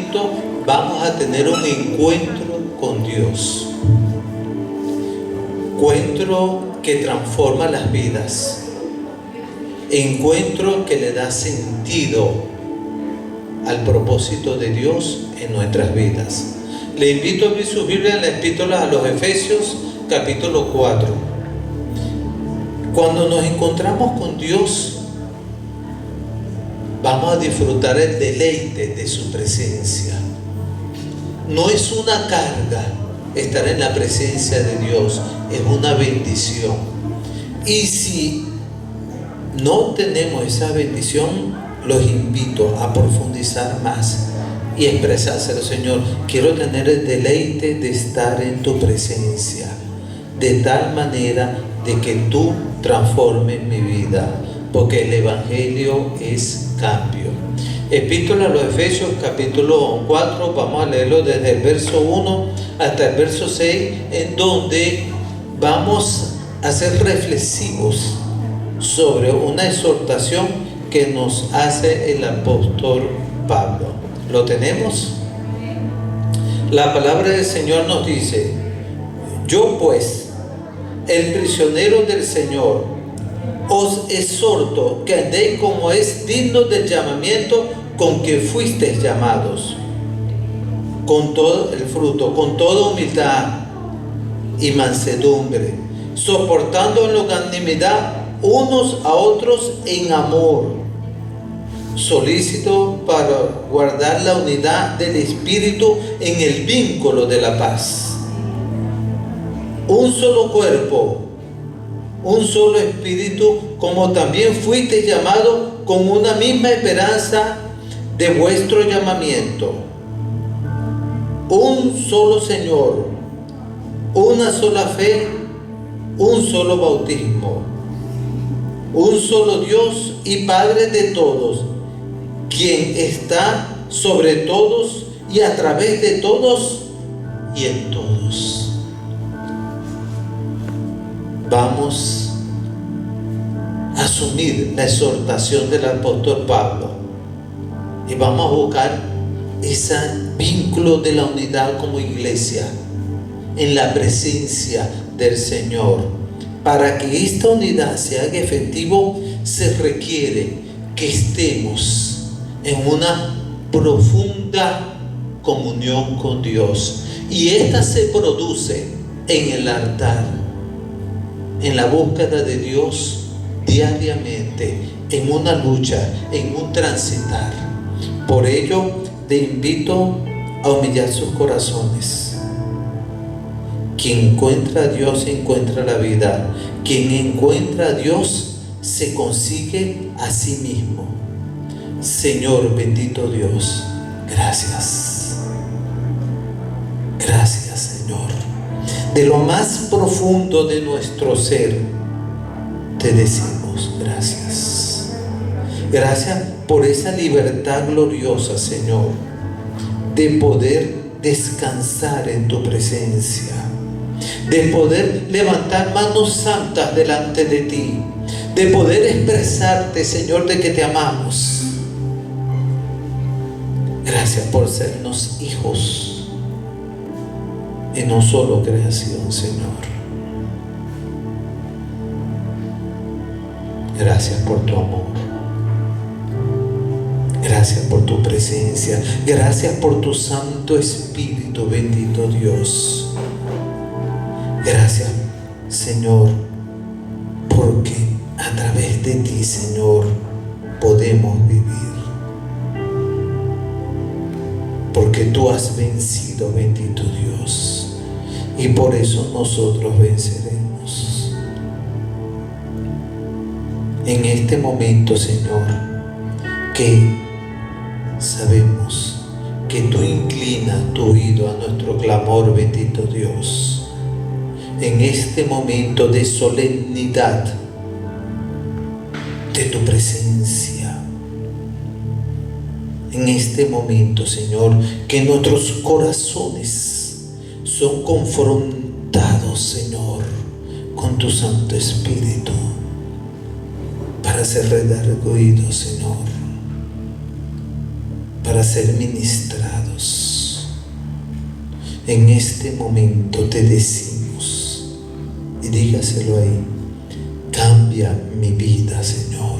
Espíritu vamos a tener un encuentro con Dios. Encuentro que transforma las vidas. Encuentro que le da sentido al propósito de Dios en nuestras vidas. Le invito a abrir su Biblia en la epístola a los Efesios, capítulo 4. Cuando nos encontramos con Dios, vamos a disfrutar el deleite de su presencia. No es una carga estar en la presencia de Dios, es una bendición. Y si no tenemos esa bendición, los invito a profundizar más y expresárselo: Señor, quiero tener el deleite de estar en tu presencia, de tal manera de que tú transformes mi vida, porque el Evangelio es cambio. Epístola a los Efesios, capítulo 4, vamos a leerlo desde el verso 1 hasta el verso 6, en donde vamos a ser reflexivos sobre una exhortación que nos hace el apóstol Pablo. ¿Lo tenemos? La palabra del Señor nos dice: yo pues, el prisionero del Señor, os exhorto que andéis como es digno del llamamiento con que fuisteis llamados, con todo el fruto, con toda humildad y mansedumbre, soportando en longanimidad unos a otros en amor, solícito para guardar la unidad del Espíritu en el vínculo de la paz. Un solo cuerpo, un solo espíritu, como también fuisteis llamados con una misma esperanza de vuestro llamamiento. Un solo Señor, una sola fe, un solo bautismo, un solo Dios y Padre de todos, quien está sobre todos y a través de todos y en todos. Vamos a asumir la exhortación del apóstol Pablo y vamos a buscar ese vínculo de la unidad como iglesia en la presencia del Señor. Para que esta unidad se haga efectivo, se requiere que estemos en una profunda comunión con Dios, y esta se produce en el altar, en la búsqueda de Dios diariamente, en una lucha, en un transitar. Por ello, te invito a humillar sus corazones. Quien encuentra a Dios encuentra la vida. Quien encuentra a Dios se consigue a sí mismo. Señor bendito Dios, gracias. Gracias, Señor. De lo más profundo de nuestro ser, te decimos gracias. Gracias por esa libertad gloriosa, Señor, de poder descansar en tu presencia, de poder levantar manos santas delante de ti, de poder expresarte, Señor, de que te amamos. Gracias por sernos hijos y no solo creación, Señor. Gracias por tu amor. Gracias por tu presencia. Gracias por tu Santo Espíritu, bendito Dios. Gracias, Señor, porque a través de ti, Señor, podemos vivir. Porque tú has vencido, bendito Dios, y por eso nosotros venceremos. En este momento, Señor, que sabemos que tú inclinas tu oído a nuestro clamor, bendito Dios, en este momento de solemnidad de tu presencia, en este momento, Señor, que nuestros corazones son confrontados, Señor, con tu Santo Espíritu, para ser redarguidos, Señor, para ser ministrados, Dios, en este momento te decimos, y dígaselo ahí, cambia mi vida, Señor,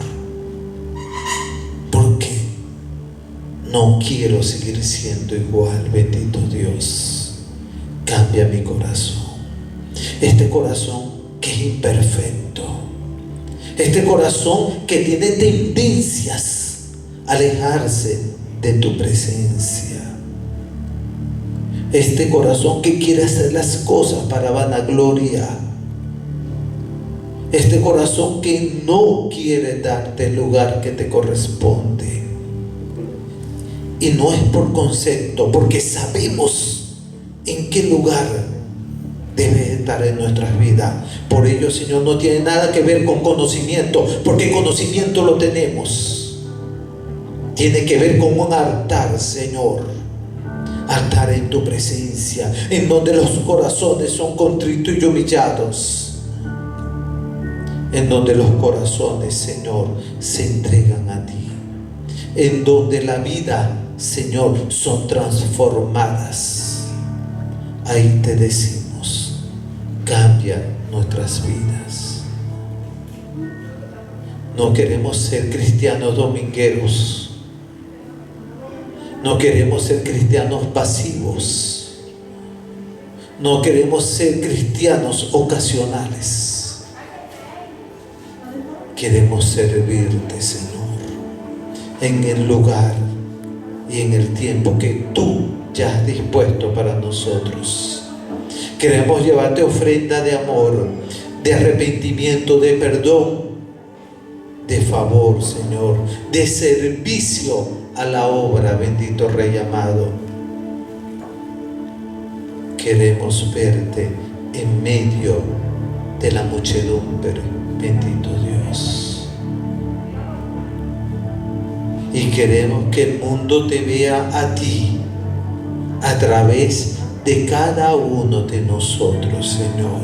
porque no quiero seguir siendo igual, bendito Dios. Cambia mi corazón, este corazón que es imperfecto, este corazón que tiene tendencias a alejarse de tu presencia, este corazón que quiere hacer las cosas para vanagloria, este corazón que no quiere darte el lugar que te corresponde. Y no es por concepto, porque sabemos en qué lugar debe estar en nuestras vidas. Por ello, Señor, no tiene nada que ver con conocimiento, porque conocimiento lo tenemos. Tiene que ver con un altar, Señor. Altar en tu presencia, en donde los corazones son contritos y humillados. En donde los corazones, Señor, se entregan a ti. En donde la vida, Señor, son transformadas. Ahí te decimos, cambia nuestras vidas. No queremos ser cristianos domingueros. No queremos ser cristianos pasivos. No queremos ser cristianos ocasionales. Queremos servirte, Señor, en el lugar y en el tiempo que tú ya has dispuesto para nosotros. Queremos llevarte ofrenda de amor, de arrepentimiento, de perdón, de favor, Señor, de servicio a la obra, bendito Rey amado. Queremos verte en medio de la muchedumbre, bendito Dios. Y queremos que el mundo te vea a ti a través de cada uno de nosotros, Señor,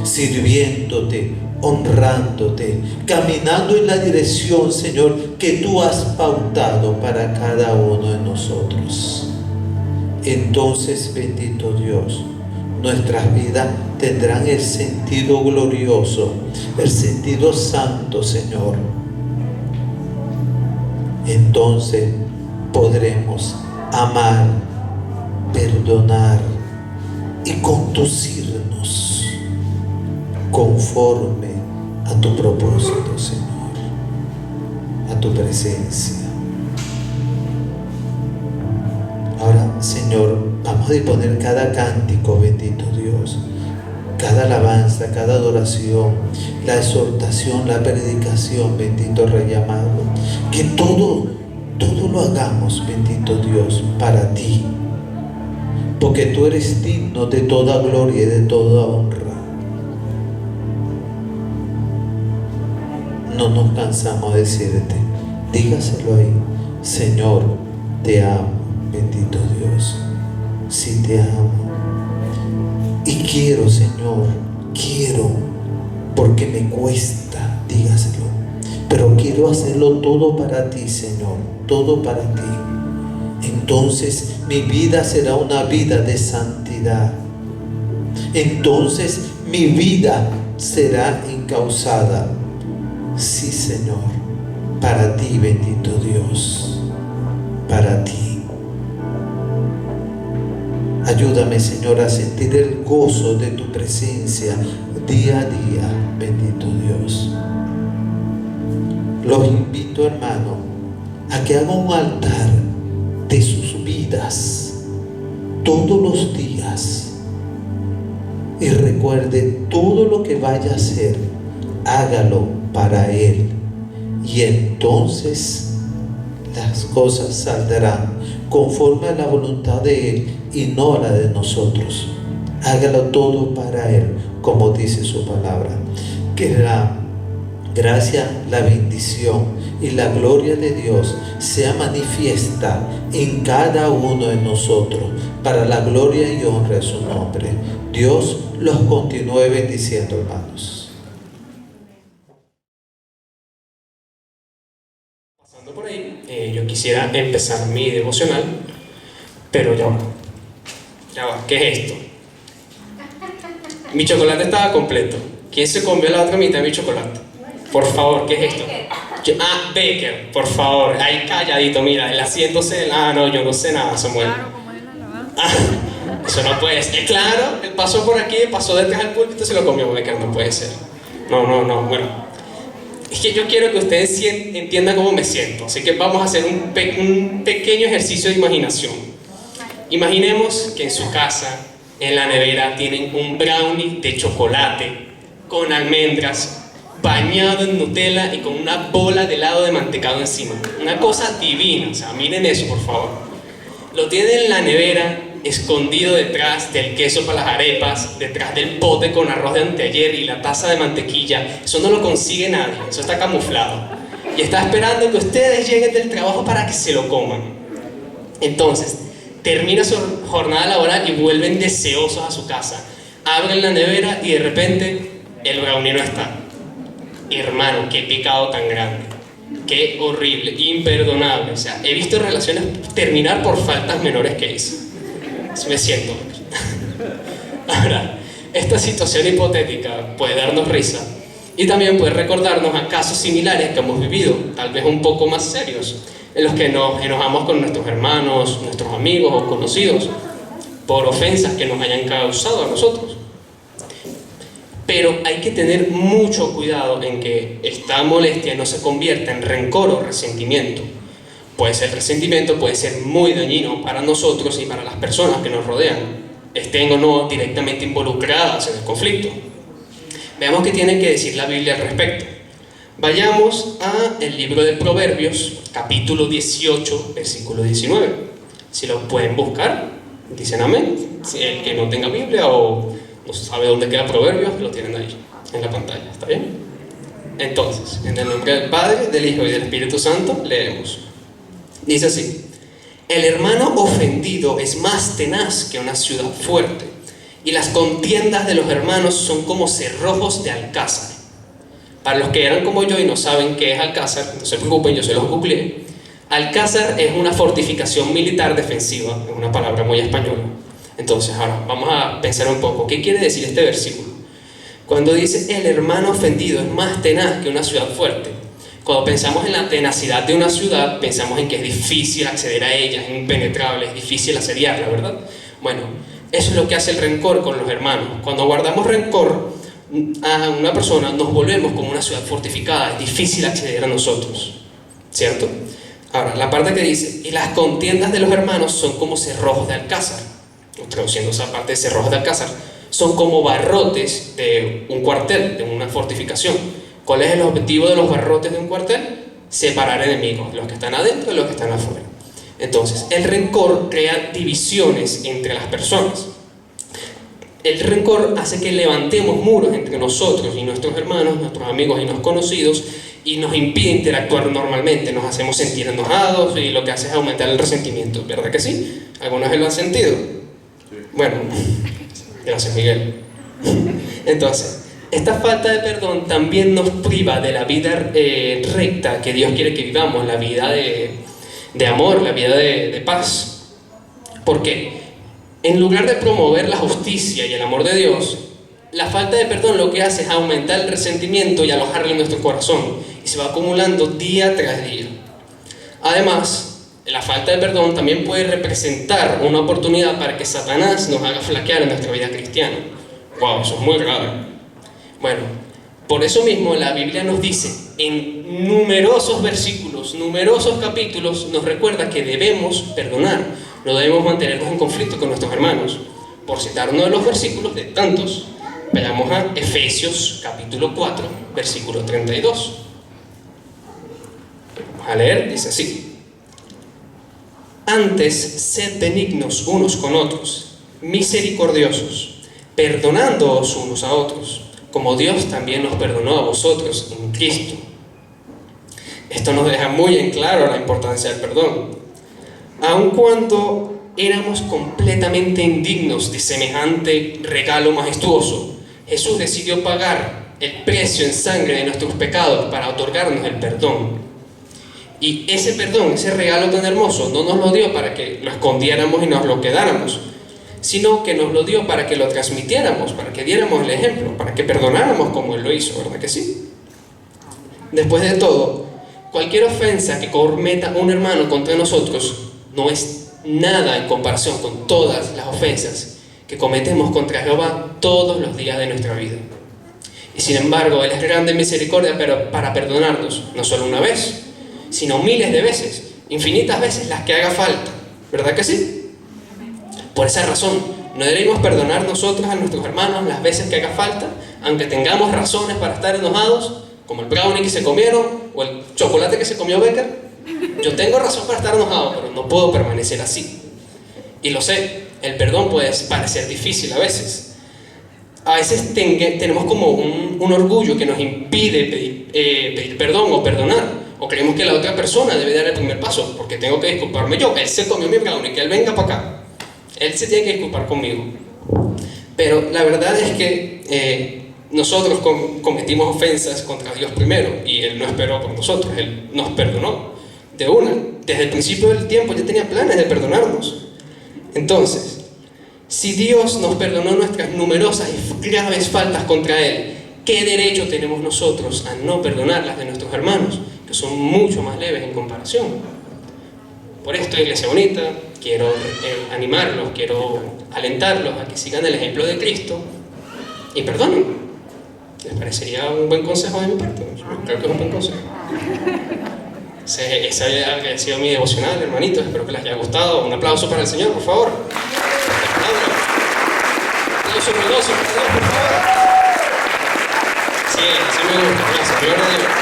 sirviéndote, honrándote, caminando en la dirección, Señor, que tú has pautado para cada uno de nosotros. Entonces, bendito Dios, nuestras vidas tendrán el sentido glorioso, el sentido santo, Señor. Entonces podremos amar, perdonar y conducirnos conforme a tu propósito, Señor, a tu presencia. Ahora, Señor, vamos a disponer cada cántico, bendito Dios, cada alabanza, cada adoración, la exhortación, la predicación, bendito Rey amado, que todo lo hagamos, bendito Dios, para ti, porque tú eres digno de toda gloria y de toda honra. No nos cansamos de decirte, dígaselo ahí, Señor, te amo, bendito Dios, sí te amo. Y quiero, Señor, quiero, porque me cuesta, dígaselo, pero quiero hacerlo todo para ti, Señor, todo para ti. Entonces mi vida será una vida de santidad. Entonces mi vida será encauzada. Sí, Señor, para ti, bendito Dios, para ti. Ayúdame, Señor, a sentir el gozo de tu presencia día a día, bendito Dios. Los invito, hermano, a que hagan un altar de sus vidas todos los días y recuerde todo lo que vaya a hacer, hágalo para Él, y entonces las cosas saldrán conforme a la voluntad de Él y no a la de nosotros. Hágalo todo para Él, como dice su palabra. Que la gracia, la bendición y la gloria de Dios sea manifiesta en cada uno de nosotros, para la gloria y honra de su nombre. Dios los continúe bendiciendo, hermanos. Pasando por ahí, yo quisiera empezar mi devocional Pero ya va, ¿qué es esto? Mi chocolate estaba completo. ¿Quién se comió la otra mitad de mi chocolate? Por favor, ¿qué es esto? Baker, por favor, ahí calladito, mira, el asiento no, yo no sé nada, Samuel. Claro, como es la alabanza. Eso no puede ser. Claro, él pasó por aquí, pasó detrás del púlpito y se lo comió, Baker, no puede ser. No, bueno. Es que yo quiero que ustedes entiendan cómo me siento, así que vamos a hacer un pequeño ejercicio de imaginación. Imaginemos que en su casa, en la nevera, tienen un brownie de chocolate con almendras, bañado en Nutella y con una bola de helado de mantecado encima. Una cosa divina, o sea, miren eso, por favor. Lo tienen en la nevera, escondido detrás del queso para las arepas, detrás del pote con arroz de anteayer y la taza de mantequilla. Eso no lo consigue nadie, eso está camuflado. Y está esperando que ustedes lleguen del trabajo para que se lo coman. Entonces, termina su jornada laboral y vuelven deseosos a su casa. Abren la nevera y de repente el brownie no está. Hermano, qué pecado tan grande, qué horrible, imperdonable. O sea, he visto relaciones terminar por faltas menores que esa. Así me siento. Ahora, esta situación hipotética puede darnos risa y también puede recordarnos a casos similares que hemos vivido, tal vez un poco más serios, en los que nos enojamos con nuestros hermanos, nuestros amigos o conocidos por ofensas que nos hayan causado a nosotros. Pero hay que tener mucho cuidado en que esta molestia no se convierta en rencor o resentimiento. Puede ser resentimiento, puede ser muy dañino para nosotros y para las personas que nos rodean, estén o no directamente involucradas en el conflicto. Veamos qué tiene que decir la Biblia al respecto. Vayamos al libro de Proverbios, capítulo 18, versículo 19. Si lo pueden buscar, dicen amén. Si el que no tenga Biblia o no sabe dónde queda Proverbios, lo tienen ahí, en la pantalla, ¿está bien? Entonces, en el nombre del Padre, del Hijo y del Espíritu Santo, leemos. Dice así: el hermano ofendido es más tenaz que una ciudad fuerte, y las contiendas de los hermanos son como cerrojos de alcázar. Para los que eran como yo y no saben qué es alcázar, no se preocupen, yo se los googleé. Alcázar es una fortificación militar defensiva, es una palabra muy española. Entonces, ahora vamos a pensar un poco, ¿qué quiere decir este versículo? Cuando dice el hermano ofendido es más tenaz que una ciudad fuerte, cuando pensamos en la tenacidad de una ciudad, pensamos en que es difícil acceder a ella, es impenetrable, es difícil asediarla, ¿verdad? Bueno, eso es lo que hace el rencor con los hermanos. Cuando guardamos rencor a una persona, nos volvemos como una ciudad fortificada, es difícil acceder a nosotros, ¿cierto? Ahora, la parte que dice, y las contiendas de los hermanos son como cerrojos de alcázar, traduciendo esa parte de cerrojos de alcázar, son como barrotes de un cuartel, de una fortificación. ¿Cuál es el objetivo de los barrotes de un cuartel? Separar enemigos, los que están adentro y los que están afuera. Entonces, el rencor crea divisiones entre las personas. El rencor hace que levantemos muros entre nosotros y nuestros hermanos, nuestros amigos y los conocidos, y nos impide interactuar normalmente, nos hacemos sentir enojados y lo que hace es aumentar el resentimiento, ¿verdad que sí? ¿Alguna vez lo han sentido? Bueno, gracias Miguel. Entonces, esta falta de perdón también nos priva de la vida recta que Dios quiere que vivamos, la vida de amor, la vida de paz. ¿Por qué? En lugar de promover la justicia y el amor de Dios, la falta de perdón lo que hace es aumentar el resentimiento y alojarlo en nuestro corazón, y se va acumulando día tras día. Además, la falta de perdón también puede representar una oportunidad para que Satanás nos haga flaquear en nuestra vida cristiana. ¡Wow! Eso es muy grave. Bueno, por eso mismo la Biblia nos dice en numerosos versículos, numerosos capítulos, nos recuerda que debemos perdonar, no debemos mantenernos en conflicto con nuestros hermanos. Por citar uno de los versículos de tantos, vayamos a Efesios capítulo 4, versículo 32. Vamos a leer, dice así: antes, sed benignos unos con otros, misericordiosos, perdonándoos unos a otros, como Dios también nos perdonó a vosotros en Cristo. Esto nos deja muy en claro la importancia del perdón. Aun cuando éramos completamente indignos de semejante regalo majestuoso, Jesús decidió pagar el precio en sangre de nuestros pecados para otorgarnos el perdón. Y ese perdón, ese regalo tan hermoso, no nos lo dio para que lo escondiéramos y nos lo quedáramos, sino que nos lo dio para que lo transmitiéramos, para que diéramos el ejemplo, para que perdonáramos como Él lo hizo, ¿verdad que sí? Después de todo, cualquier ofensa que cometa un hermano contra nosotros no es nada en comparación con todas las ofensas que cometemos contra Jehová todos los días de nuestra vida. Y sin embargo, Él es grande en misericordia, pero para perdonarnos, no solo una vez, sino miles de veces, infinitas veces las que haga falta, ¿verdad que sí? Por esa razón, no debemos perdonar nosotros a nuestros hermanos las veces que haga falta, aunque tengamos razones para estar enojados, como el brownie que se comieron o el chocolate que se comió Becker. Yo tengo razón para estar enojado, pero no puedo permanecer así. Y lo sé, el perdón puede parecer difícil a veces. A veces tenemos como un orgullo que nos impide pedir perdón o perdonar. O creemos que la otra persona debe dar el primer paso, porque tengo que disculparme yo. Él se comió mi brownie, que él venga para acá. Él se tiene que disculpar conmigo. Pero la verdad es que nosotros cometimos ofensas contra Dios primero, y Él no esperó por nosotros, Él nos perdonó de una. Desde el principio del tiempo ya tenía planes de perdonarnos. Entonces, si Dios nos perdonó nuestras numerosas y graves faltas contra Él, ¿qué derecho tenemos nosotros a no perdonar las de nuestros hermanos, que son mucho más leves en comparación? Por esto, Iglesia Bonita, quiero animarlos, quiero alentarlos a que sigan el ejemplo de Cristo y perdonen. ¿Les parecería un buen consejo de mi parte? Creo que es un buen consejo. Esa ha sido mi devocional, hermanitos. Espero que les haya gustado. Un aplauso para el Señor, por favor. Un aplauso ruidoso para Dios, por favor. Sí, así me gusta. Gracias. Gloria a Dios.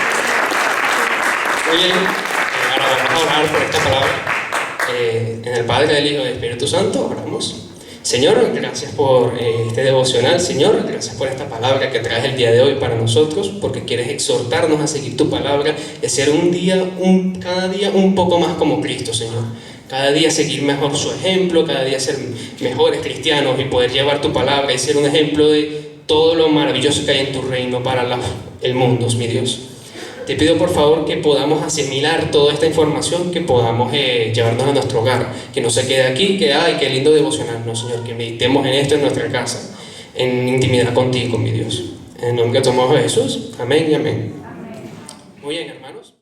Muy bien. Ahora vamos a orar por esta palabra. En el Padre, del Hijo y del Espíritu Santo, oramos. Señor, gracias por este devocional, Señor, gracias por esta palabra que traes el día de hoy para nosotros, porque quieres exhortarnos a seguir tu palabra y hacer cada día un poco más como Cristo, Señor. Cada día seguir mejor su ejemplo, cada día ser mejores cristianos y poder llevar tu palabra y ser un ejemplo de todo lo maravilloso que hay en tu reino para el mundo, mi Dios. Te pido por favor que podamos asimilar toda esta información, que podamos llevarnos a nuestro hogar, que no se quede aquí, que ay, qué lindo devocional, no, Señor, que meditemos en esto en nuestra casa, en intimidad contigo, mi Dios. En el nombre de tu amado Jesús, amén y amén. Muy bien, hermanos.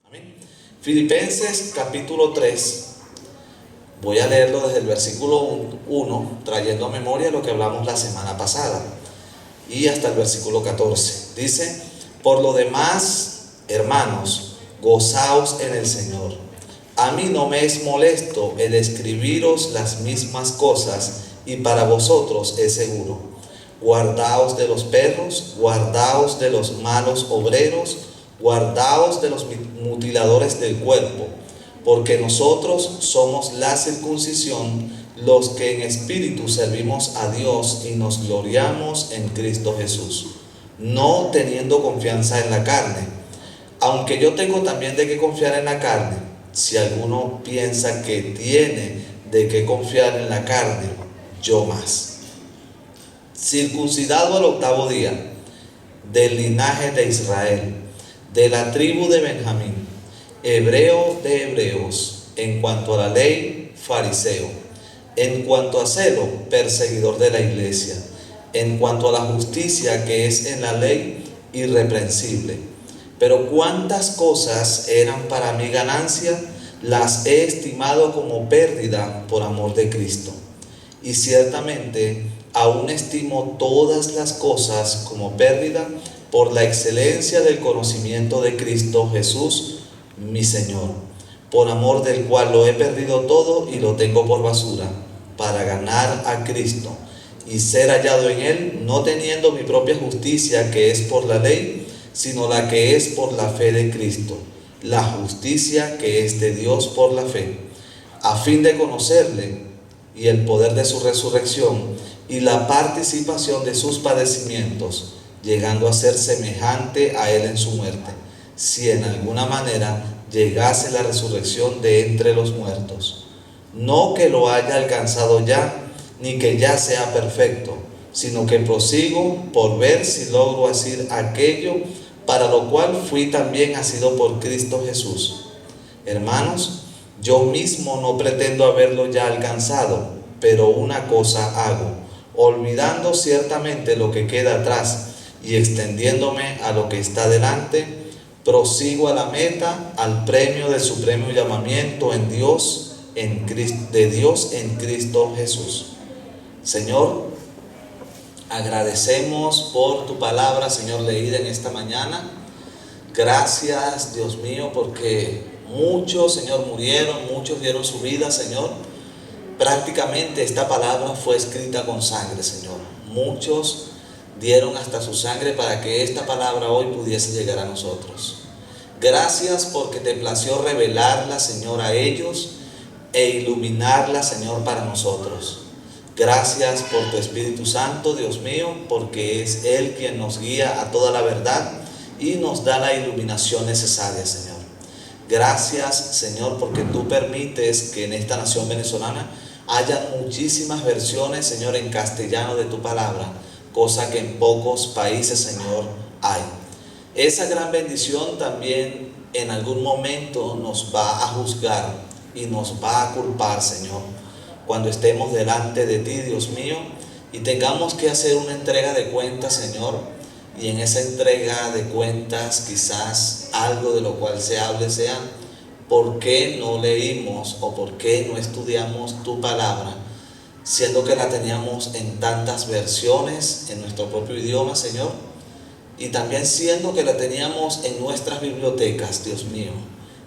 Amén. Filipenses capítulo 3. Voy a leerlo desde el versículo 1, trayendo a memoria lo que hablamos la semana pasada, y hasta el versículo 14. Dice: por lo demás, hermanos, gozaos en el Señor. A mí no me es molesto el escribiros las mismas cosas, y para vosotros es seguro. Guardaos de los perros, guardaos de los malos obreros, guardaos de los mutiladores del cuerpo, porque nosotros somos la circuncisión, los que en espíritu servimos a Dios y nos gloriamos en Cristo Jesús, no teniendo confianza en la carne, aunque yo tengo también de qué confiar en la carne. Si alguno piensa que tiene de qué confiar en la carne, yo más. Circuncidado al 8º día, del linaje de Israel, de la tribu de Benjamín, hebreo de hebreos, en cuanto a la ley, fariseo, en cuanto a celo, perseguidor de la iglesia, en cuanto a la justicia que es en la ley, irreprensible. Pero cuántas cosas eran para mi ganancia, las he estimado como pérdida por amor de Cristo. Y ciertamente aún estimo todas las cosas como pérdida por la excelencia del conocimiento de Cristo Jesús, mi Señor, por amor del cual lo he perdido todo y lo tengo por basura, para ganar a Cristo y ser hallado en Él, no teniendo mi propia justicia que es por la ley, sino la que es por la fe de Cristo, la justicia que es de Dios por la fe, a fin de conocerle y el poder de su resurrección y la participación de sus padecimientos, llegando a ser semejante a Él en su muerte, si en alguna manera llegase la resurrección de entre los muertos. No que lo haya alcanzado ya, ni que ya sea perfecto, sino que prosigo por ver si logro hacer aquello para lo cual fui también asido por Cristo Jesús. Hermanos, yo mismo no pretendo haberlo ya alcanzado, pero una cosa hago, olvidando ciertamente lo que queda atrás y extendiéndome a lo que está delante, prosigo a la meta, al premio del supremo llamamiento de Dios en Cristo Jesús. Señor, agradecemos por tu palabra, Señor, leída en esta mañana. Gracias, Dios mío, porque muchos, Señor, murieron, muchos dieron su vida, Señor. Prácticamente esta palabra fue escrita con sangre, Señor. Muchos dieron hasta su sangre para que esta palabra hoy pudiese llegar a nosotros. Gracias porque te plació revelarla, Señor, a ellos e iluminarla, Señor, para nosotros. Gracias por tu Espíritu Santo, Dios mío, porque es Él quien nos guía a toda la verdad y nos da la iluminación necesaria, Señor. Gracias, Señor, porque tú permites que en esta nación venezolana haya muchísimas versiones, Señor, en castellano de tu palabra, cosa que en pocos países, Señor, hay. Esa gran bendición también en algún momento nos va a juzgar y nos va a culpar, Señor, cuando estemos delante de ti, Dios mío, y tengamos que hacer una entrega de cuentas, Señor, y en esa entrega de cuentas quizás algo de lo cual se hable sea ¿por qué no leímos o por qué no estudiamos tu palabra, siendo que la teníamos en tantas versiones en nuestro propio idioma, Señor? Y también siendo que la teníamos en nuestras bibliotecas, Dios mío,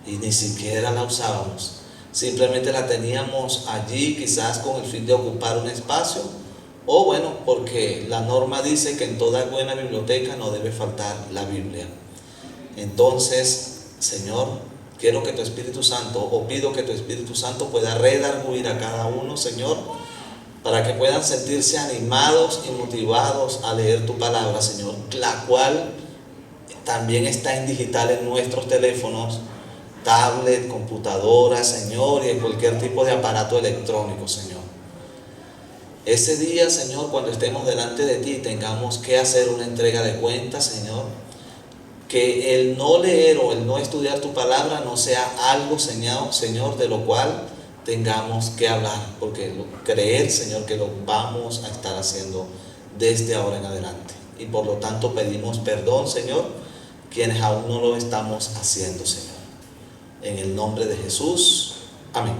y ni siquiera la usábamos. Simplemente la teníamos allí quizás con el fin de ocupar un espacio, o bueno, porque la norma dice que en toda buena biblioteca no debe faltar la Biblia. Entonces, Señor, quiero que tu Espíritu Santo, o pido que tu Espíritu Santo pueda redarguir a cada uno, Señor, para que puedan sentirse animados y motivados a leer tu palabra, Señor, la cual también está en digital en nuestros teléfonos, tablet, computadora, Señor, y en cualquier tipo de aparato electrónico, Señor. Ese día, Señor, cuando estemos delante de ti, tengamos que hacer una entrega de cuentas, Señor, que el no leer o el no estudiar tu palabra no sea algo, Señor, de lo cual tengamos que hablar, porque creer, Señor, que lo vamos a estar haciendo desde ahora en adelante. Y por lo tanto pedimos perdón, Señor, quienes aún no lo estamos haciendo, Señor. En el nombre de Jesús. Amén.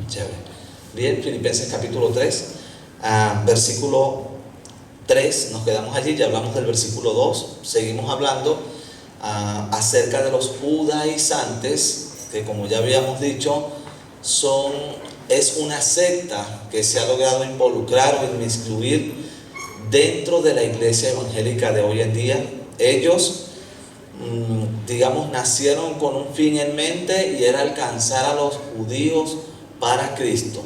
Chévere. Bien, Filipenses capítulo 3, versículo 3, nos quedamos allí, ya hablamos del versículo 2, seguimos hablando acerca de los judaizantes, que como ya habíamos dicho, es una secta que se ha logrado involucrar o inmiscuir dentro de la iglesia evangélica de hoy en día. Ellos, digamos, nacieron con un fin en mente y era alcanzar a los judíos para Cristo.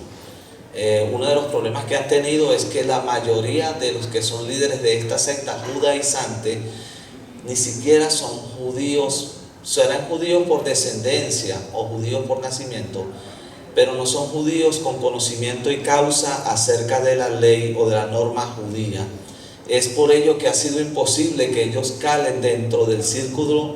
Uno de los problemas que han tenido es que la mayoría de los que son líderes de esta secta judaizante ni siquiera son judíos, serán judíos por descendencia o judíos por nacimiento, pero no son judíos con conocimiento y causa acerca de la ley o de la norma judía. Es por ello que ha sido imposible que ellos calen dentro del círculo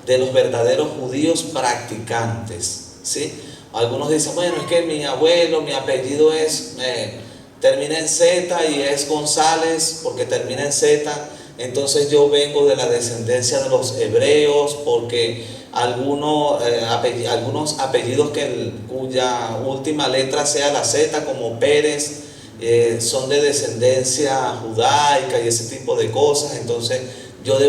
de los verdaderos judíos practicantes, ¿sí? Algunos dicen, bueno, es que mi abuelo, mi apellido termina en Z y es González porque termina en Z, entonces yo vengo de la descendencia de los hebreos porque algunos apellidos cuya última letra sea la Z, como Pérez, son de descendencia judaica y ese tipo de cosas. Entonces yo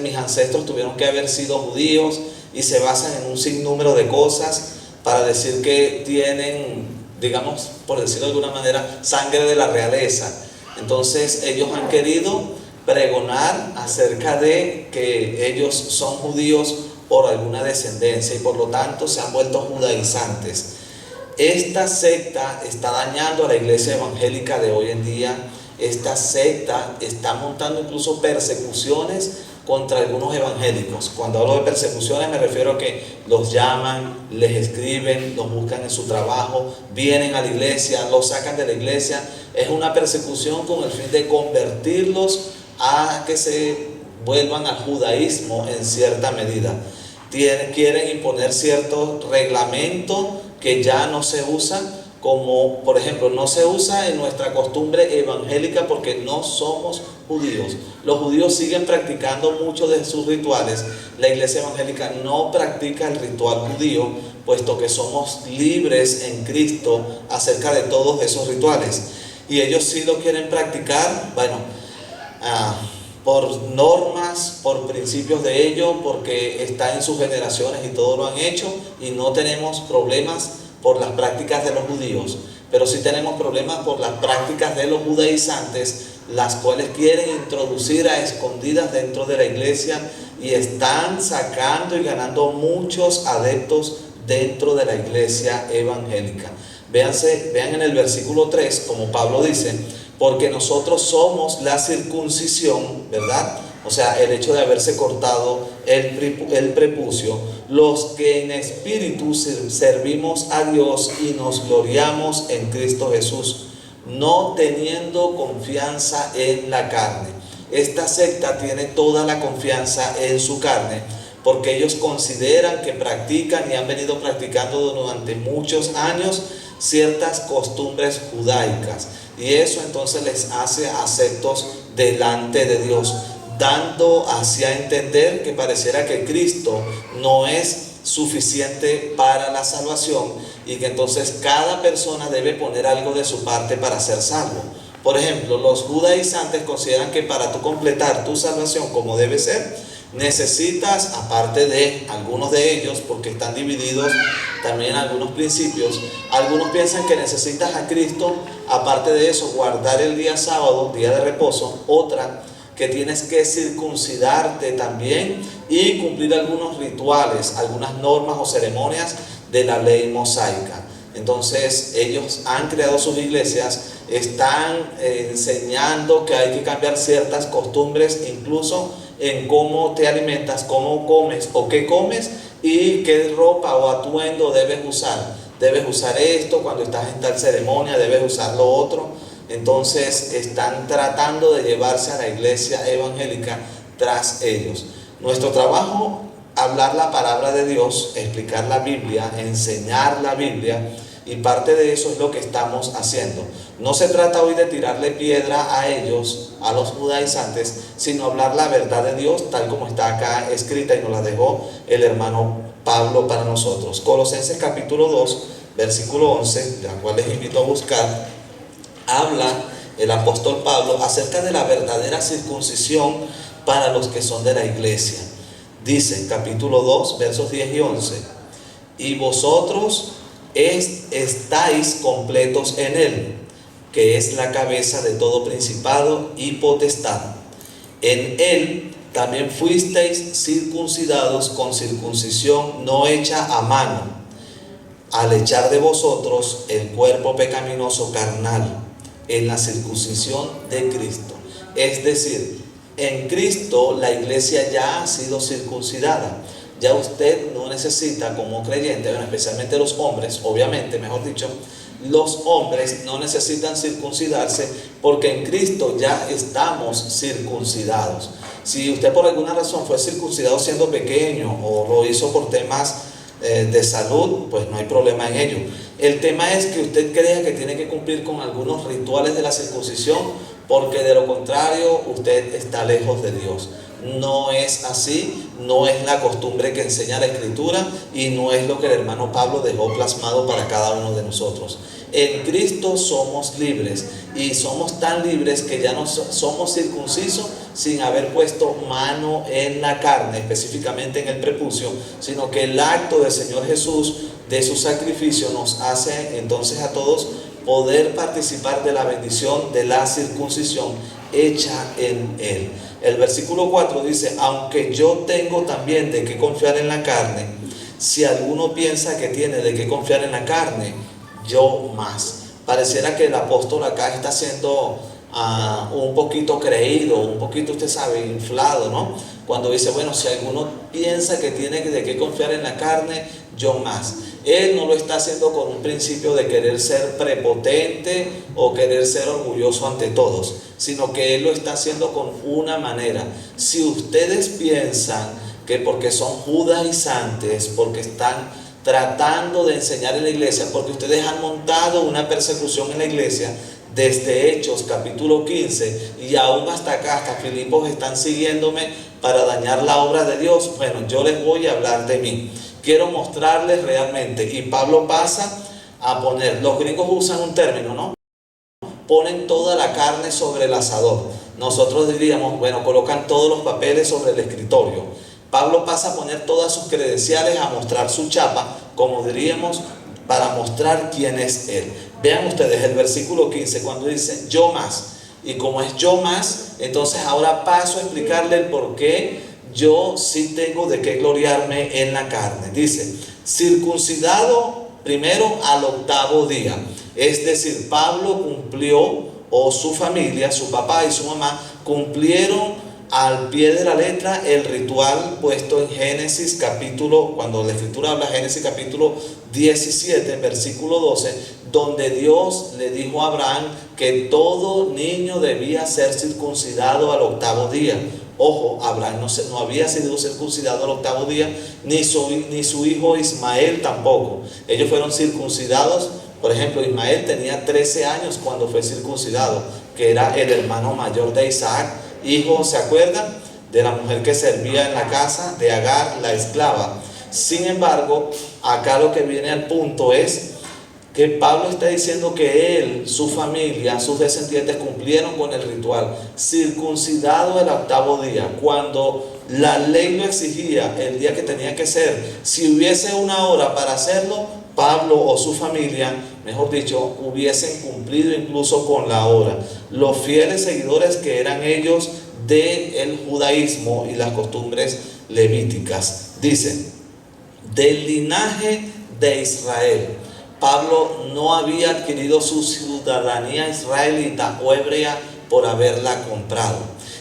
mis ancestros tuvieron que haber sido judíos, y se basan en un sinnúmero de cosas para decir que tienen, digamos, por decirlo de alguna manera, sangre de la realeza. Entonces ellos han querido pregonar acerca de que ellos son judíos por alguna descendencia y por lo tanto se han vuelto judaizantes. Esta secta está dañando a la iglesia evangélica de hoy en día. Esta secta está montando incluso persecuciones contra algunos evangélicos. Cuando hablo de persecuciones me refiero a que los llaman, les escriben, los buscan en su trabajo, vienen a la iglesia, los sacan de la iglesia. Es una persecución con el fin de convertirlos a que se vuelvan al judaísmo en cierta medida. Quieren imponer cierto reglamento que ya no se usa, como por ejemplo no se usa en nuestra costumbre evangélica porque no somos judíos. Los judíos siguen practicando muchos de sus rituales. La iglesia evangélica no practica el ritual judío, puesto que somos libres en Cristo acerca de todos esos rituales. Y ellos sí lo quieren practicar, bueno, por normas, por principios de ellos, porque está en sus generaciones y todo lo han hecho, y no tenemos problemas por las prácticas de los judíos, pero sí tenemos problemas por las prácticas de los judaizantes, las cuales quieren introducir a escondidas dentro de la iglesia y están sacando y ganando muchos adeptos dentro de la iglesia evangélica. Vean en el versículo 3, como Pablo dice, porque nosotros somos la circuncisión, ¿verdad? O sea, el hecho de haberse cortado el prepucio, los que en espíritu servimos a Dios y nos gloriamos en Cristo Jesús, no teniendo confianza en la carne. Esta secta tiene toda la confianza en su carne, porque ellos consideran que practican y han venido practicando durante muchos años ciertas costumbres judaicas, y eso entonces les hace aceptos delante de Dios, dando hacia entender que pareciera que Cristo no es suficiente para la salvación y que entonces cada persona debe poner algo de su parte para ser salvo. Por ejemplo, los judaizantes consideran que para tú completar tu salvación como debe ser, necesitas, aparte de algunos de ellos, porque están divididos también en algunos principios, algunos piensan que necesitas a Cristo, aparte de eso, guardar el día sábado, día de reposo. Otra, que tienes que circuncidarte también y cumplir algunos rituales, algunas normas o ceremonias de la ley mosaica. Entonces ellos han creado sus iglesias, están enseñando que hay que cambiar ciertas costumbres, incluso en cómo te alimentas, cómo comes o qué comes y qué ropa o atuendo debes usar. Debes usar esto cuando estás en tal ceremonia, debes usar lo otro. Entonces están tratando de llevarse a la iglesia evangélica tras ellos. Nuestro trabajo, hablar la palabra de Dios, explicar la Biblia, enseñar la Biblia, y parte de eso es lo que estamos haciendo. No se trata hoy de tirarle piedra a ellos, a los judaizantes, sino hablar la verdad de Dios tal como está acá escrita y nos la dejó el hermano Pablo para nosotros. Colosenses capítulo 2, versículo 11, la cual les invito a buscar, habla el apóstol Pablo acerca de la verdadera circuncisión para los que son de la iglesia. Dice, capítulo 2, versos 10 y 11, y vosotros estáis completos en él, que es la cabeza de todo principado y potestad. En él también fuisteis circuncidados con circuncisión no hecha a mano, al echar de vosotros el cuerpo pecaminoso carnal, en la circuncisión de Cristo. Es decir, en Cristo la iglesia ya ha sido circuncidada. Ya usted no necesita como creyente, bueno, especialmente los hombres, obviamente, mejor dicho, los hombres no necesitan circuncidarse porque en Cristo ya estamos circuncidados. Si usted por alguna razón fue circuncidado siendo pequeño o lo hizo por temas de salud, pues no hay problema en ello. El tema es que usted crea que tiene que cumplir con algunos rituales de la circuncisión, porque de lo contrario usted está lejos de Dios. No es así, no es la costumbre que enseña la Escritura y no es lo que el hermano Pablo dejó plasmado para cada uno de nosotros. En Cristo somos libres, y somos tan libres que ya no somos circuncisos sin haber puesto mano en la carne, específicamente en el prepucio, sino que el acto del Señor Jesús, de su sacrificio, nos hace entonces a todos poder participar de la bendición de la circuncisión hecha en Él. El versículo 4 dice, aunque yo tengo también de qué confiar en la carne, si alguno piensa que tiene de qué confiar en la carne, yo más. Pareciera que el apóstol acá está haciendo un poquito creído, un poquito, usted sabe, inflado, ¿no? Cuando dice, bueno, si alguno piensa que tiene de qué confiar en la carne, yo más. Él no lo está haciendo con un principio de querer ser prepotente o querer ser orgulloso ante todos, sino que él lo está haciendo con una manera. Si ustedes piensan que porque son judaizantes, porque están tratando de enseñar en la iglesia, porque ustedes han montado una persecución en la iglesia, desde Hechos capítulo 15 y aún hasta acá, hasta Filipos, están siguiéndome para dañar la obra de Dios. Bueno, yo les voy a hablar de mí. Quiero mostrarles realmente. Y Pablo pasa a poner, los gringos usan un término, ¿no? Ponen toda la carne sobre el asador. Nosotros diríamos, bueno, colocan todos los papeles sobre el escritorio. Pablo pasa a poner todas sus credenciales, a mostrar su chapa, como diríamos, para mostrar quién es él. Vean ustedes el versículo 15 cuando dice yo más, y como es yo más, entonces ahora paso a explicarle el por qué yo sí tengo de qué gloriarme en la carne. Dice, circuncidado primero al 8º día, es decir, Pablo cumplió, o su familia, su papá y su mamá cumplieron al pie de la letra el ritual puesto en Génesis capítulo, cuando la escritura habla Génesis capítulo 17, versículo 12, donde Dios le dijo a Abraham que todo niño debía ser circuncidado al 8º día. Ojo, Abraham no había sido circuncidado al 8º día, ni su hijo Ismael tampoco. Ellos fueron circuncidados. Por ejemplo, Ismael tenía 13 años cuando fue circuncidado, que era el hermano mayor de Isaac. Hijo, ¿se acuerdan? De la mujer que servía en la casa de Agar, la esclava. Sin embargo, acá lo que viene al punto es que Pablo está diciendo que él, su familia, sus descendientes cumplieron con el ritual, circuncidado el 8º día, cuando la ley lo exigía, el día que tenía que ser. Si hubiese una hora para hacerlo, Pablo o su familia, mejor dicho, hubiesen cumplido incluso con la hora. Los fieles seguidores que eran ellos del judaísmo y las costumbres levíticas. Dice, del linaje de Israel. Pablo no había adquirido su ciudadanía israelita o hebrea por haberla comprado.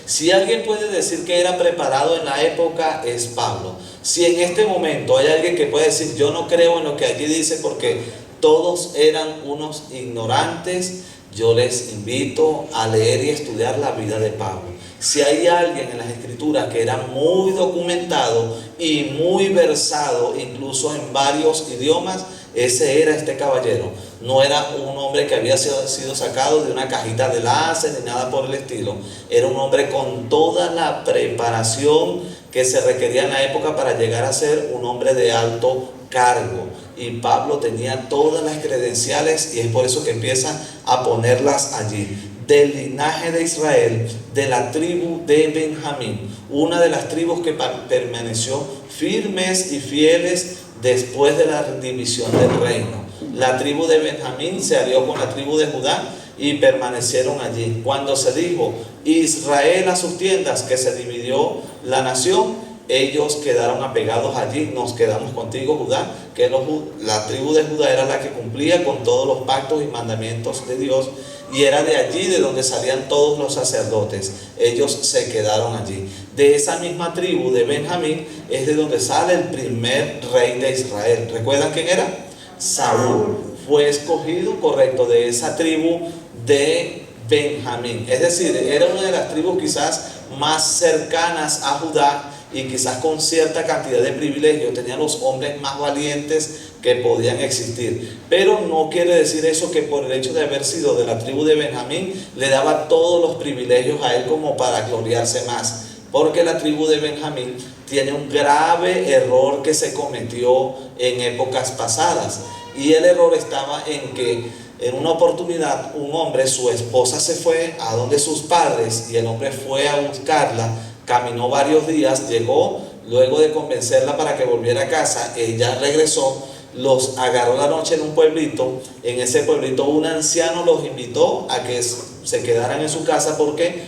Si alguien puede decir que era preparado en la época, es Pablo. Si en este momento hay alguien que puede decir, yo no creo en lo que allí dice porque todos eran unos ignorantes, yo les invito a leer y estudiar la vida de Pablo. Si hay alguien en las escrituras que era muy documentado y muy versado, incluso en varios idiomas, ese era este caballero. No era un hombre que había sido sacado de una cajita de láser ni nada por el estilo. Era un hombre con toda la preparación que se requería en la época para llegar a ser un hombre de alto cargo. Y Pablo tenía todas las credenciales y es por eso que empieza a ponerlas allí. Del linaje de Israel, de la tribu de Benjamín, una de las tribus que permaneció firmes y fieles después de la división del reino. La tribu de Benjamín se alió con la tribu de Judá y permanecieron allí. Cuando se dijo Israel a sus tiendas, que se dividió la nación, ellos quedaron apegados allí. Nos quedamos contigo, Judá, que la tribu de Judá era la que cumplía con todos los pactos y mandamientos de Dios, y era de allí de donde salían todos los sacerdotes. Ellos se quedaron allí. De esa misma tribu de Benjamín es de donde sale el primer rey de Israel. ¿Recuerdan quién era? Saúl. Fue escogido, correcto, de esa tribu de Benjamín. Es decir, era una de las tribus quizás más cercanas a Judá y quizás con cierta cantidad de privilegios. Tenían los hombres más valientes que podían existir, pero no quiere decir eso que por el hecho de haber sido de la tribu de Benjamín le daba todos los privilegios a él como para gloriarse más, porque la tribu de Benjamín tiene un grave error que se cometió en épocas pasadas, y el error estaba en que en una oportunidad un hombre, su esposa se fue a donde sus padres y el hombre fue a buscarla, caminó varios días, llegó, luego de convencerla para que volviera a casa, ella regresó, los agarró la noche en un pueblito. En ese pueblito un anciano los invitó a que se quedaran en su casa porque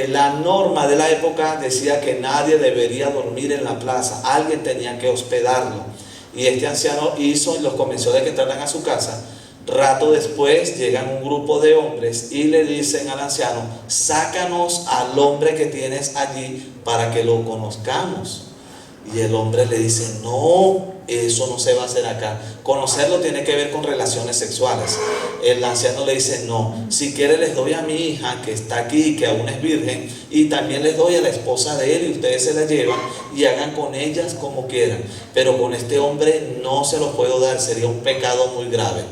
la norma de la época decía que nadie debería dormir en la plaza, alguien tenía que hospedarlo, y este anciano hizo y los convenció de que entraran a su casa. Rato después llegan un grupo de hombres y le dicen al anciano: sácanos al hombre que tienes allí para que lo conozcamos. Y el hombre le dice: no, eso no se va a hacer acá. Conocerlo tiene que ver con relaciones sexuales. El anciano le dice: no, si quiere les doy a mi hija que está aquí, que aún es virgen, y también les doy a la esposa de él, y ustedes se la llevan y hagan con ellas como quieran, pero con este hombre no se los puedo dar, sería un pecado muy grave.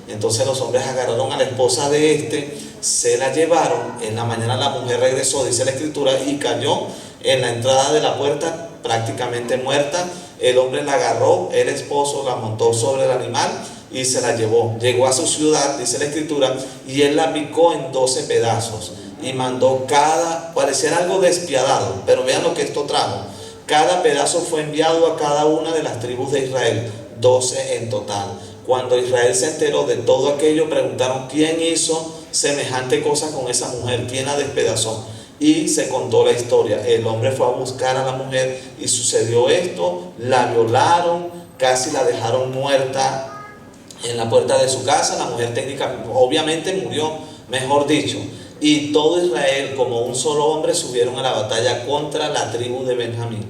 Entonces los hombres agarraron a la esposa de este, se la llevaron. En la mañana la mujer regresó, dice la escritura, y cayó en la entrada de la puerta prácticamente muerta. El hombre la agarró, el esposo la montó sobre el animal y se la llevó. Llegó a su ciudad, dice la escritura, y él la picó en 12 pedazos y mandó pareciera algo despiadado, pero vean lo que esto trajo. Cada pedazo fue enviado a cada una de las tribus de Israel, 12 en total. Cuando Israel se enteró de todo aquello, preguntaron: ¿quién hizo semejante cosa con esa mujer? ¿Quién la despedazó? Y se contó la historia. El hombre fue a buscar a la mujer y sucedió esto. La violaron, casi la dejaron muerta en la puerta de su casa. La mujer técnicamente, obviamente murió, mejor dicho. Y todo Israel, como un solo hombre, subieron a la batalla contra la tribu de Benjamín.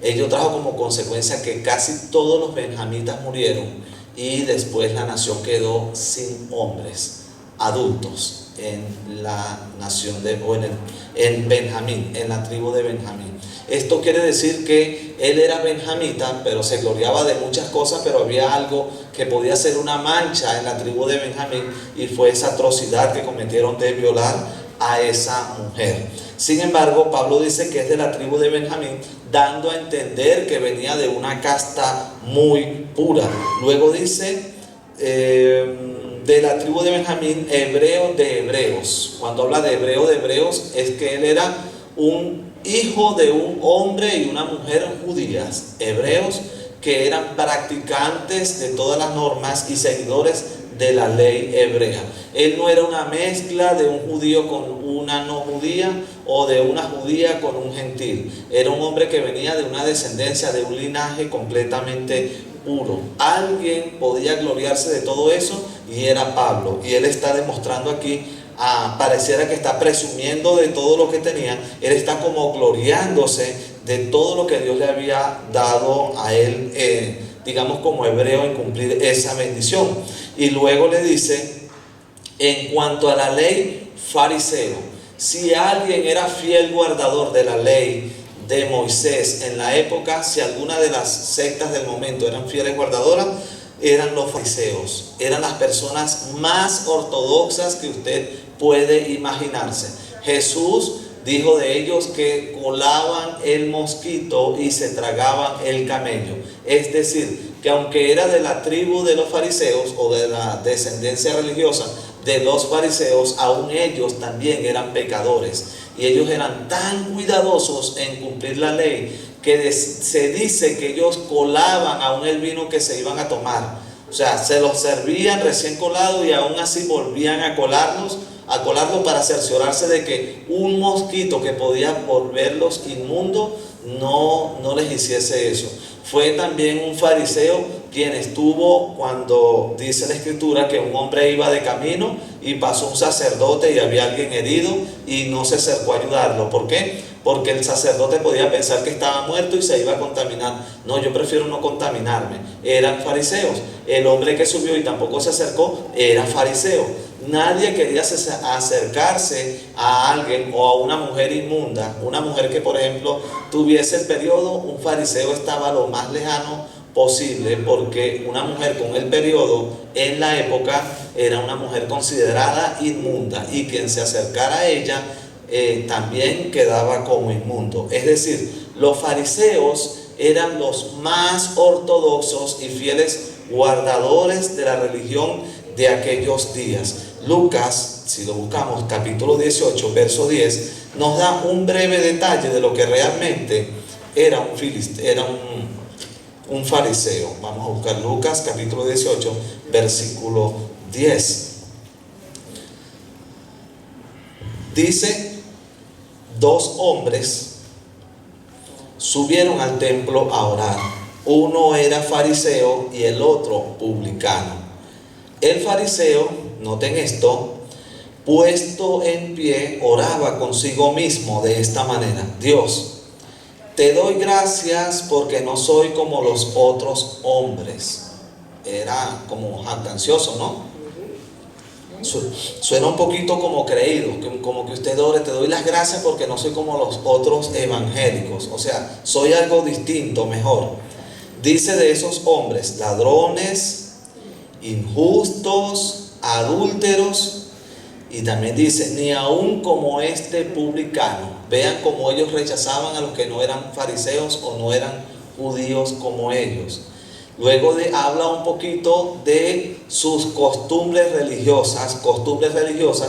Ello trajo como consecuencia que casi todos los benjamitas murieron, y después la nación quedó sin hombres adultos en la nación en Benjamín, en la tribu de Benjamín. Esto quiere decir que él era benjamita, pero se gloriaba de muchas cosas, pero había algo que podía ser una mancha en la tribu de Benjamín, y fue esa atrocidad que cometieron de violar a esa mujer. Sin embargo, Pablo dice que es de la tribu de Benjamín, dando a entender que venía de una casta muy pura. Luego dice, de la tribu de Benjamín, hebreo de hebreos. Cuando habla de hebreos, es que él era un hijo de un hombre y una mujer judías. Hebreos que eran practicantes de todas las normas y seguidores de la ley hebrea. Él no era una mezcla de un judío con una no judía, o de una judía con un gentil. Era un hombre que venía de una descendencia, de un linaje completamente puro. Alguien podía gloriarse de todo eso, y era Pablo. Y él está demostrando aquí, pareciera que está presumiendo de todo lo que tenía. Él está como gloriándose de todo lo que Dios le había dado a él, digamos como hebreo, en cumplir esa bendición. Y luego le dice: en cuanto a la ley, fariseo. Si alguien era fiel guardador de la ley de Moisés en la época, si alguna de las sectas del momento eran fieles guardadoras, eran los fariseos. Eran las personas más ortodoxas que usted puede imaginarse. Jesús dijo de ellos que colaban el mosquito y se tragaban el camello. Es decir, que aunque era de la tribu de los fariseos, o de la descendencia religiosa de los fariseos, aún ellos también eran pecadores. Y ellos eran tan cuidadosos en cumplir la ley que se dice que ellos colaban aún el vino que se iban a tomar. O sea, se los servían recién colado y aún así volvían a colarlo para cerciorarse de que un mosquito que podía volverlos inmundos no les hiciese eso. Fue también un fariseo quien estuvo cuando dice la escritura que un hombre iba de camino y pasó un sacerdote y había alguien herido y no se acercó a ayudarlo. ¿Por qué? Porque el sacerdote podía pensar que estaba muerto y se iba a contaminar. No, yo prefiero no contaminarme. Eran fariseos. El hombre que subió y tampoco se acercó era fariseo. Nadie quería acercarse a alguien o a una mujer inmunda. Una mujer que, por ejemplo, tuviese el periodo, un fariseo estaba lo más lejano posible, porque una mujer con el periodo en la época era una mujer considerada inmunda, y quien se acercara a ella también quedaba como inmundo. Es decir, los fariseos eran los más ortodoxos y fieles guardadores de la religión de aquellos días. Lucas, si lo buscamos, capítulo 18, verso 10, nos da un breve detalle de lo que realmente era un fariseo. Vamos a buscar Lucas, capítulo 18, versículo 10. Dice: 2 hombres subieron al templo a orar. Uno era fariseo y el otro publicano. El fariseo, noten esto, puesto en pie, oraba consigo mismo de esta manera: Dios, te doy gracias porque no soy como los otros hombres. Era como jactancioso, ¿no? Suena un poquito como creído, como que usted ore: te doy las gracias porque no soy como los otros evangélicos. O sea, soy algo distinto, mejor. Dice de esos hombres: ladrones, injustos, adúlteros. Y también dice: ni aún como este publicano. Vean cómo ellos rechazaban a los que no eran fariseos o no eran judíos como ellos. Luego habla un poquito de sus costumbres religiosas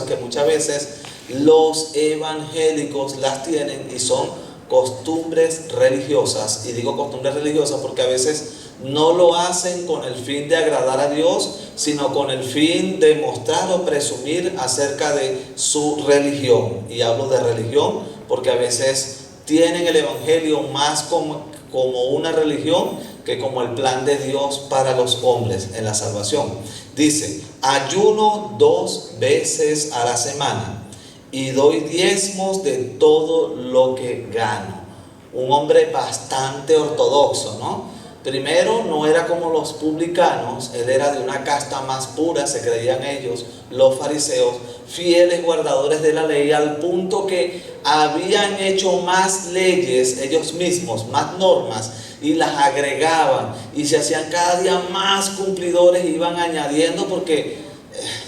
que muchas veces los evangélicos las tienen y son costumbres religiosas. Y digo costumbres religiosas porque a veces no lo hacen con el fin de agradar a Dios, sino con el fin de mostrar o presumir acerca de su religión. Y hablo de religión porque a veces tienen el evangelio más como una religión que como el plan de Dios para los hombres en la salvación. Dice: ayuno 2 veces a la semana y doy diezmos de todo lo que gano. Un hombre bastante ortodoxo, ¿no? Primero, no era como los publicanos, él era de una casta más pura, se creían ellos, los fariseos, fieles guardadores de la ley, al punto que habían hecho más leyes ellos mismos, más normas, y las agregaban, y se hacían cada día más cumplidores, iban añadiendo porque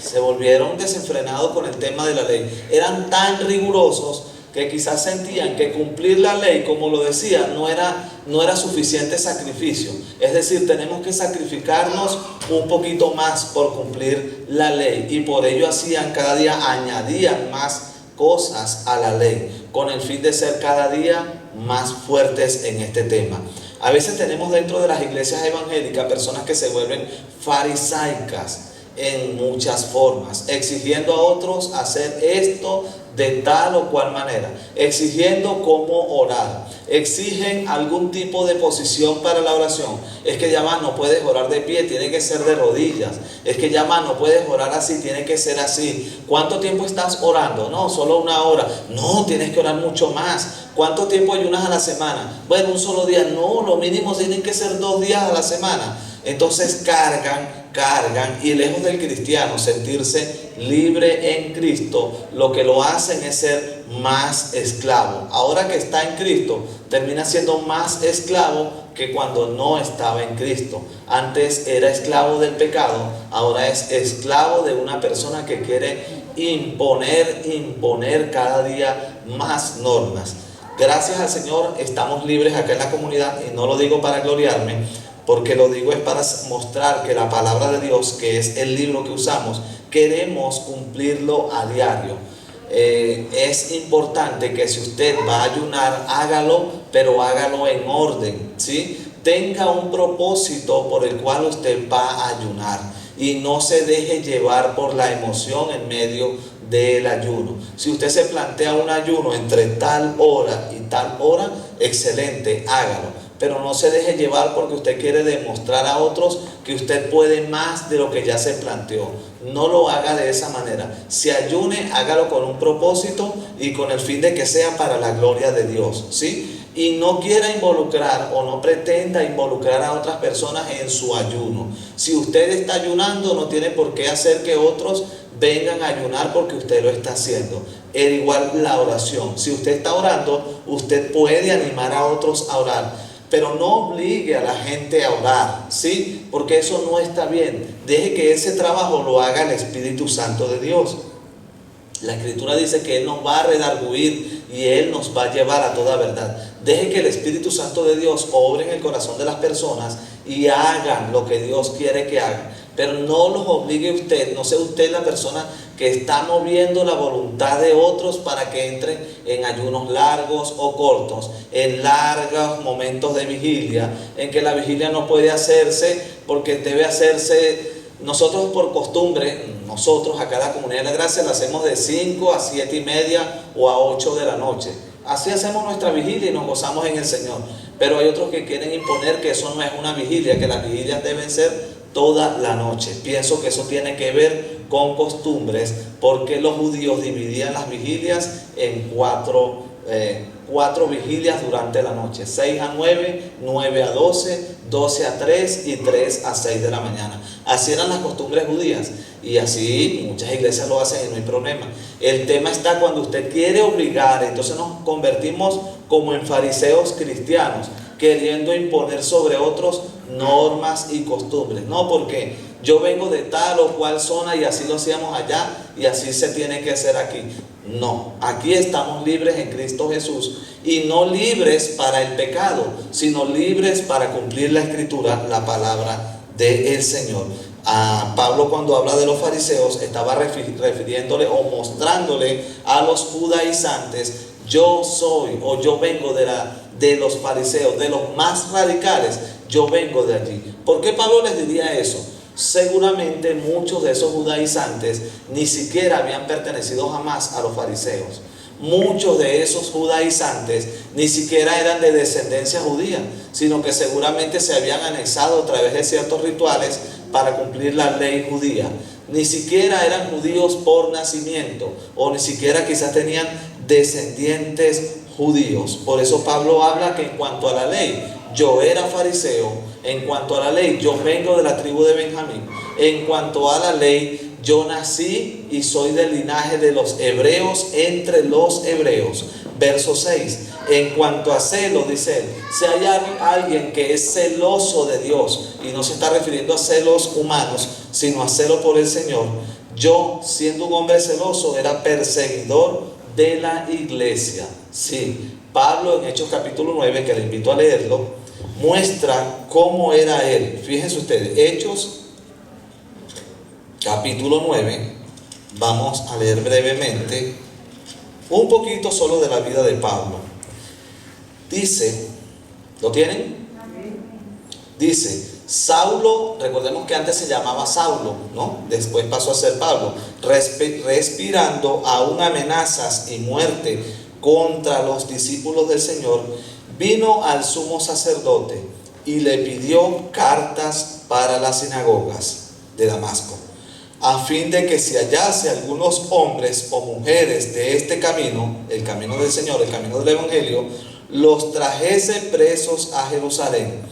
se volvieron desenfrenados con el tema de la ley. Eran tan rigurosos que quizás sentían que cumplir la ley, como lo decía, no era suficiente sacrificio. Es decir, tenemos que sacrificarnos un poquito más por cumplir la ley, y por ello hacían cada día, añadían más cosas a la ley, con el fin de ser cada día más fuertes en este tema. A veces tenemos dentro de las iglesias evangélicas personas que se vuelven farisaicas en muchas formas, exigiendo a otros hacer esto de tal o cual manera, exigiendo cómo orar, exigen algún tipo de posición para la oración. Es que ya no puedes orar de pie, tiene que ser de rodillas. Es que ya no puedes orar así, tiene que ser así. ¿Cuánto tiempo estás orando? No, solo 1 hora. No, tienes que orar mucho más. ¿Cuánto tiempo ayunas a la semana? Bueno, un solo día. No, lo mínimo tienen que ser 2 días a la semana. Entonces cargan, y lejos del cristiano sentirse libre en Cristo, lo que lo hacen es ser más esclavo. Ahora que está en Cristo, termina siendo más esclavo que cuando no estaba en Cristo. Antes era esclavo del pecado, ahora es esclavo de una persona que quiere imponer cada día más normas. Gracias al Señor estamos libres acá en la comunidad, y no lo digo para gloriarme, porque lo digo es para mostrar que la palabra de Dios, que es el libro que usamos, queremos cumplirlo a diario. Es importante que si usted va a ayunar, hágalo, pero hágalo en orden, ¿sí? Tenga un propósito por el cual usted va a ayunar, y no se deje llevar por la emoción en medio del ayuno. Si usted se plantea un ayuno entre tal hora y tal hora, excelente, hágalo. Pero no se deje llevar porque usted quiere demostrar a otros que usted puede más de lo que ya se planteó. No lo haga de esa manera. Si ayune, hágalo con un propósito y con el fin de que sea para la gloria de Dios, ¿sí? Y no quiera involucrar o no pretenda involucrar a otras personas en su ayuno. Si usted está ayunando, no tiene por qué hacer que otros vengan a ayunar porque usted lo está haciendo. Igual la oración. Si usted está orando, usted puede animar a otros a orar, pero no obligue a la gente a orar, ¿sí? Porque eso no está bien. Deje que ese trabajo lo haga el Espíritu Santo de Dios. La Escritura dice que Él nos va a redarguir y Él nos va a llevar a toda verdad. Deje que el Espíritu Santo de Dios obre en el corazón de las personas y hagan lo que Dios quiere que hagan. Pero no los obligue usted, no sea usted la persona que está moviendo la voluntad de otros para que entren en ayunos largos o cortos, en largos momentos de vigilia, en que la vigilia no puede hacerse porque debe hacerse. Nosotros por costumbre, nosotros acá en la Comunidad de la Gracia la hacemos de 5 a 7 y media o a 8 de la noche. Así hacemos nuestra vigilia y nos gozamos en el Señor. Pero hay otros que quieren imponer que eso no es una vigilia, que las vigilias deben ser toda la noche. Pienso que eso tiene que ver con costumbres, porque los judíos dividían las vigilias en cuatro vigilias durante la noche: 6 a 9, 9 a 12, 12 a 3 y 3 a 6 de la mañana. Así eran las costumbres judías, y así muchas iglesias lo hacen y no hay problema. El tema está cuando usted quiere obligar, entonces nos convertimos como en fariseos cristianos, queriendo imponer sobre otros normas y costumbres. No, porque yo vengo de tal o cual zona y así lo hacíamos allá y así se tiene que hacer aquí. No, aquí estamos libres en Cristo Jesús, y no libres para el pecado, sino libres para cumplir la Escritura, la palabra del Señor. A Pablo, cuando habla de los fariseos, estaba refiriéndole o mostrándole a los judaizantes: yo soy, o yo vengo de los fariseos, de los más radicales, yo vengo de allí. ¿Por qué Pablo les diría eso? Seguramente muchos de esos judaizantes ni siquiera habían pertenecido jamás a los fariseos. Muchos de esos judaizantes ni siquiera eran de descendencia judía, sino que seguramente se habían anexado a través de ciertos rituales para cumplir la ley judía. Ni siquiera eran judíos por nacimiento, o ni siquiera quizás tenían descendientes judíos. Por eso Pablo habla que en cuanto a la ley, yo era fariseo. En cuanto a la ley, yo vengo de la tribu de Benjamín. En cuanto a la ley, yo nací y soy del linaje de los hebreos entre los hebreos. Verso 6. En cuanto a celo, dice él, si hay alguien que es celoso de Dios, y no se está refiriendo a celos humanos, sino a celo por el Señor, yo, siendo un hombre celoso, era perseguidor de la iglesia. Sí, Pablo en Hechos capítulo 9, que le invito a leerlo, muestra cómo era él. Fíjense ustedes, Hechos capítulo 9, vamos a leer brevemente un poquito solo de la vida de Pablo. Dice, ¿lo tienen? Dice, Saulo, recordemos que antes se llamaba Saulo, ¿no? Después pasó a ser Pablo, respirando aún amenazas y muerte contra los discípulos del Señor, vino al sumo sacerdote y le pidió cartas para las sinagogas de Damasco, a fin de que si hallase algunos hombres o mujeres de este camino, el camino del Señor, el camino del Evangelio, los trajese presos a Jerusalén.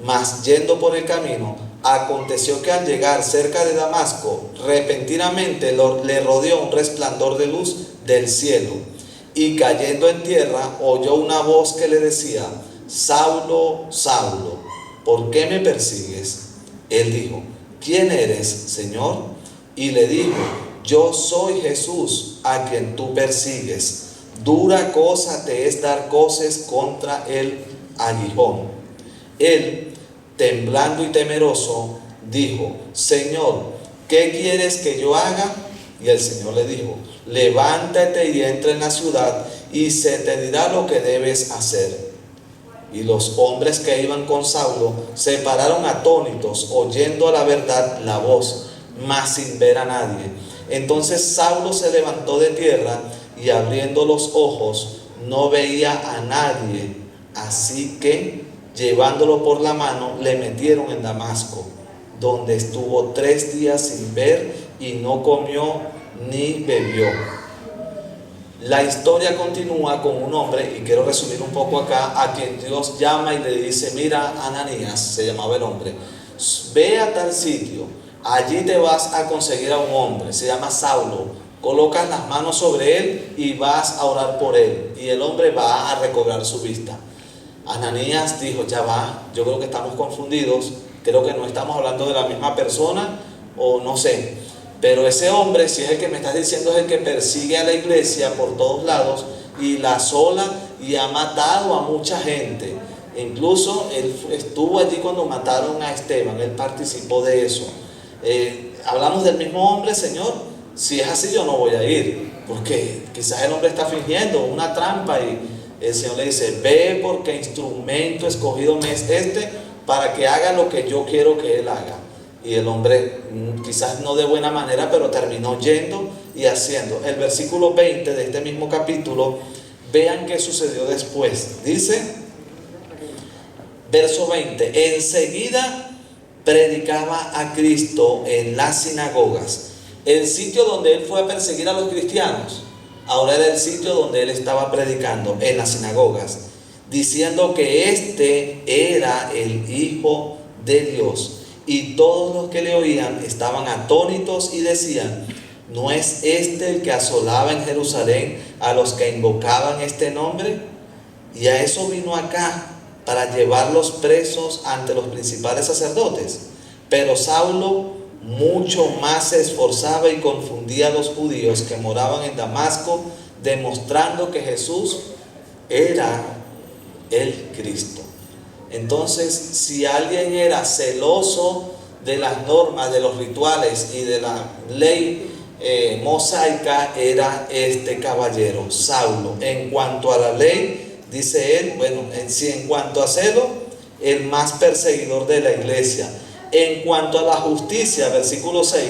Mas yendo por el camino, aconteció que al llegar cerca de Damasco, repentinamente le rodeó un resplandor de luz del cielo, y cayendo en tierra oyó una voz que le decía: Saulo, Saulo, ¿por qué me persigues? Él dijo: ¿quién eres, Señor? Y le dijo: yo soy Jesús, a quien tú persigues. Dura cosa te es dar coces contra el aguijón. Él, temblando y temeroso, dijo: Señor, ¿qué quieres que yo haga? Y el Señor le dijo: levántate y entra en la ciudad, y se te dirá lo que debes hacer. Y los hombres que iban con Saulo se pararon atónitos, oyendo a la verdad la voz, mas sin ver a nadie. Entonces Saulo se levantó de tierra, y abriendo los ojos no veía a nadie. Así que, llevándolo por la mano, le metieron en Damasco, donde estuvo 3 días sin ver, y no comió ni bebió. La historia continúa con un hombre, y quiero resumir un poco acá, a quien Dios llama y le dice: mira, Ananías, se llamaba el hombre, ve a tal sitio, allí te vas a conseguir a un hombre, se llama Saulo, colocas las manos sobre él y vas a orar por él, y el hombre va a recobrar su vista. Ananías dijo: ya va, yo creo que estamos confundidos, creo que no estamos hablando de la misma persona, o no sé. Pero ese hombre, si es el que me estás diciendo, es el que persigue a la iglesia por todos lados y la asola, y ha matado a mucha gente. Incluso él estuvo allí cuando mataron a Esteban, él participó de eso. ¿Hablamos del mismo hombre, Señor? Si es así, yo no voy a ir, porque quizás el hombre está fingiendo una trampa, y el Señor le dice: ve, porque instrumento escogido me es este, para que haga lo que yo quiero que él haga. Y el hombre, quizás no de buena manera, pero terminó yendo y haciendo. El versículo 20 de este mismo capítulo, vean qué sucedió después. Dice, verso 20: enseguida predicaba a Cristo en las sinagogas. El sitio donde él fue a perseguir a los cristianos, ahora era el sitio donde él estaba predicando, en las sinagogas, diciendo que este era el Hijo de Dios. Y todos los que le oían estaban atónitos y decían: ¿no es este el que asolaba en Jerusalén a los que invocaban este nombre? Y a eso vino acá, para llevarlos presos ante los principales sacerdotes. Pero Saulo mucho más se esforzaba y confundía a los judíos que moraban en Damasco, demostrando que Jesús era el Cristo. Entonces, si alguien era celoso de las normas, de los rituales y de la ley mosaica, era este caballero, Saulo. En cuanto a la ley, dice él, bueno, en cuanto a celo, el más perseguidor de la iglesia. En cuanto a la justicia, versículo 6,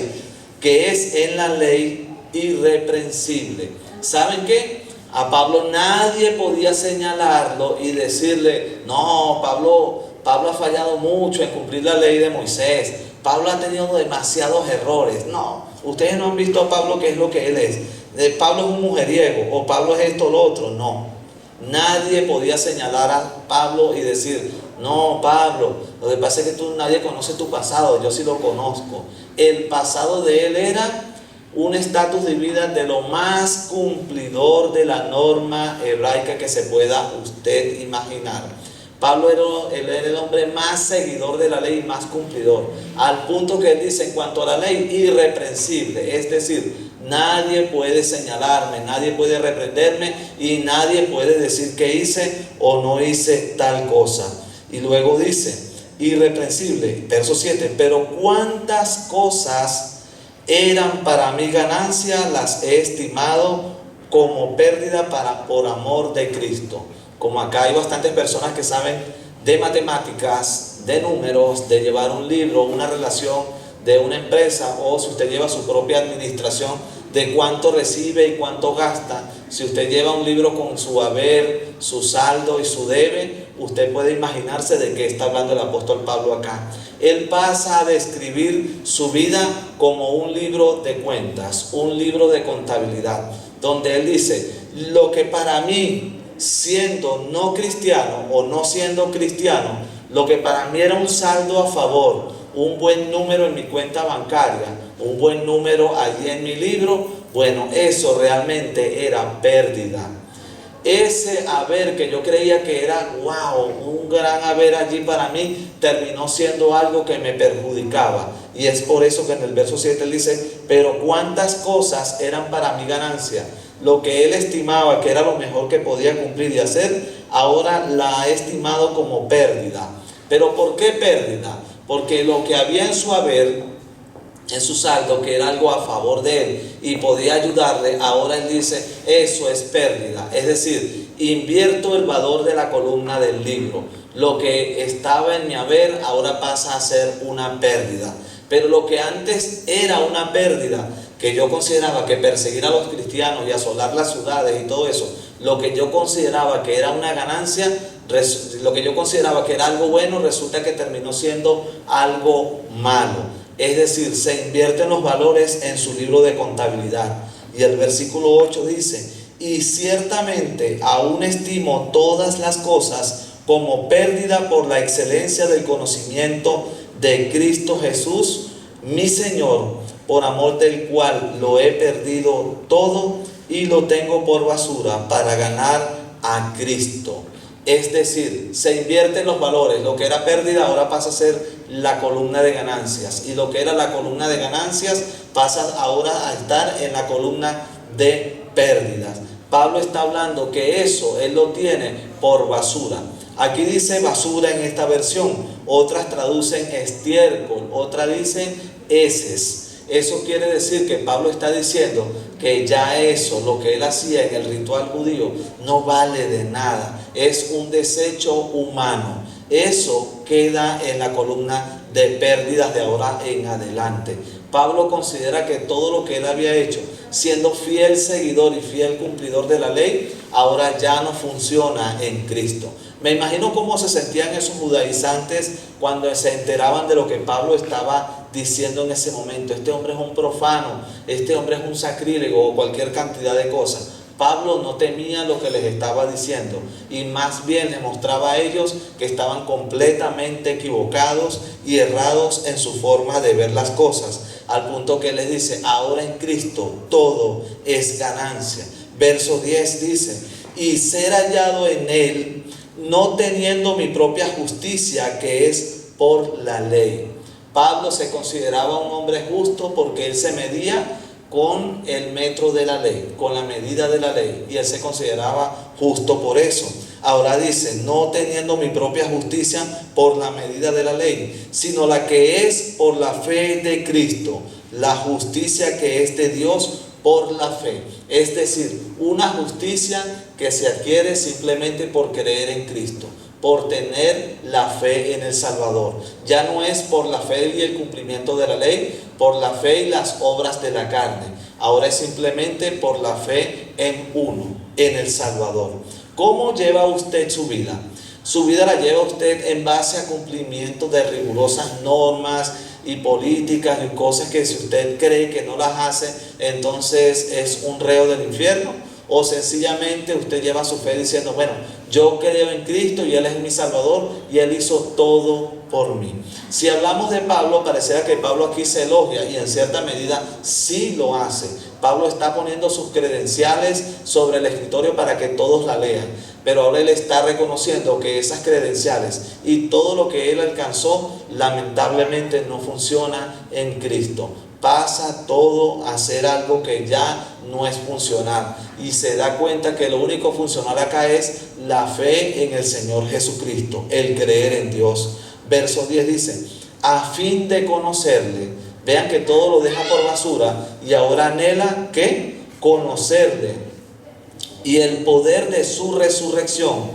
que es en la ley irreprensible. ¿Saben qué? A Pablo nadie podía señalarlo y decirle: no, Pablo ha fallado mucho en cumplir la ley de Moisés. Pablo ha tenido demasiados errores. No, ustedes no han visto a Pablo qué es lo que él es. Pablo es un mujeriego, o Pablo es esto o lo otro. No, nadie podía señalar a Pablo y decir: no, Pablo, lo que pasa es que nadie conoce tu pasado, yo sí lo conozco. El pasado de él era un estatus de vida de lo más cumplidor de la norma hebraica que se pueda usted imaginar. Pablo era el hombre más seguidor de la ley y más cumplidor, al punto que él dice: en cuanto a la ley, irreprensible. Es decir, nadie puede señalarme, nadie puede reprenderme y nadie puede decir que hice o no hice tal cosa. Y luego dice, irreprensible, verso 7, pero cuántas cosas eran para mí ganancia, las he estimado como pérdida por amor de Cristo. Como acá hay bastantes personas que saben de matemáticas, de números, de llevar un libro, una relación de una empresa, o si usted lleva su propia administración de cuánto recibe y cuánto gasta. Si usted lleva un libro con su haber, su saldo y su debe, usted puede imaginarse de qué está hablando el apóstol Pablo acá. Él pasa a describir su vida como un libro de cuentas, un libro de contabilidad, donde él dice: lo que para mí, siendo no cristiano o no siendo cristiano, lo que para mí era un saldo a favor, un buen número en mi cuenta bancaria, un buen número allí en mi libro, bueno, eso realmente era pérdida. Ese haber que yo creía que era un gran haber allí para mí, terminó siendo algo que me perjudicaba. Y es por eso que en el verso 7 él dice: pero cuántas cosas eran para mi ganancia. Lo que él estimaba que era lo mejor que podía cumplir y hacer, ahora la ha estimado como pérdida. ¿Pero por qué pérdida? Porque lo que había en su haber, en su saldo, que era algo a favor de él y podía ayudarle, ahora él dice: eso es pérdida. Es decir, invierto el valor de la columna del libro. Lo que estaba en mi haber ahora pasa a ser una pérdida. Pero lo que antes era una pérdida, que yo consideraba que perseguir a los cristianos y asolar las ciudades y todo eso, lo que yo consideraba que era una ganancia, lo que yo consideraba que era algo bueno, resulta que terminó siendo algo malo. Es decir, se invierten los valores en su libro de contabilidad. Y el versículo 8 dice: y ciertamente aún estimo todas las cosas como pérdida por la excelencia del conocimiento de Cristo Jesús, mi Señor, por amor del cual lo he perdido todo y lo tengo por basura para ganar a Cristo. Es decir, se invierten los valores. Lo que era pérdida ahora pasa a ser la columna de ganancias, y lo que era la columna de ganancias pasa ahora a estar en la columna de pérdidas. Pablo está hablando que eso él lo tiene por basura. Aquí dice basura en esta versión, otras traducen estiércol, otras dicen heces. Eso quiere decir que Pablo está diciendo que ya eso, lo que él hacía en el ritual judío, no vale de nada, es un desecho humano. Eso queda en la columna de pérdidas de ahora en adelante. Pablo considera que todo lo que él había hecho, siendo fiel seguidor y fiel cumplidor de la ley, ahora ya no funciona en Cristo. Me imagino cómo se sentían esos judaizantes cuando se enteraban de lo que Pablo estaba diciendo en ese momento. Este hombre es un profano, este hombre es un sacrílego o cualquier cantidad de cosas. Pablo no temía lo que les estaba diciendo y más bien les mostraba a ellos que estaban completamente equivocados y errados en su forma de ver las cosas, al punto que les dice: ahora en Cristo todo es ganancia. Verso 10 dice: y ser hallado en Él, no teniendo mi propia justicia, que es por la ley. Pablo se consideraba un hombre justo porque él se medía con el metro de la ley, con la medida de la ley, y él se consideraba justo por eso. Ahora dice: no teniendo mi propia justicia por la medida de la ley, sino la que es por la fe de Cristo, la justicia que es de Dios por la fe. Es decir, una justicia que se adquiere simplemente por creer en Cristo, por tener la fe en el Salvador. Ya no es por la fe y el cumplimiento de la ley, por la fe y las obras de la carne. Ahora es simplemente por la fe en uno, en el Salvador. ¿Cómo lleva usted su vida? Su vida la lleva usted en base a cumplimiento de rigurosas normas y políticas y cosas que si usted cree que no las hace, entonces es un reo del infierno. O sencillamente usted lleva su fe diciendo: bueno, yo creo en Cristo y Él es mi Salvador y Él hizo todo por mí. Si hablamos de Pablo, pareciera que Pablo aquí se elogia, y en cierta medida sí lo hace. Pablo está poniendo sus credenciales sobre el escritorio para que todos la lean, pero ahora él está reconociendo que esas credenciales y todo lo que él alcanzó lamentablemente no funciona en Cristo. Pasa todo a ser algo que ya no es funcional, y se da cuenta que lo único funcional acá es la fe en el Señor Jesucristo, el creer en Dios. Verso 10 dice: a fin de conocerle. Vean que todo lo deja por basura y ahora anhela ¿qué? Conocerle, y el poder de su resurrección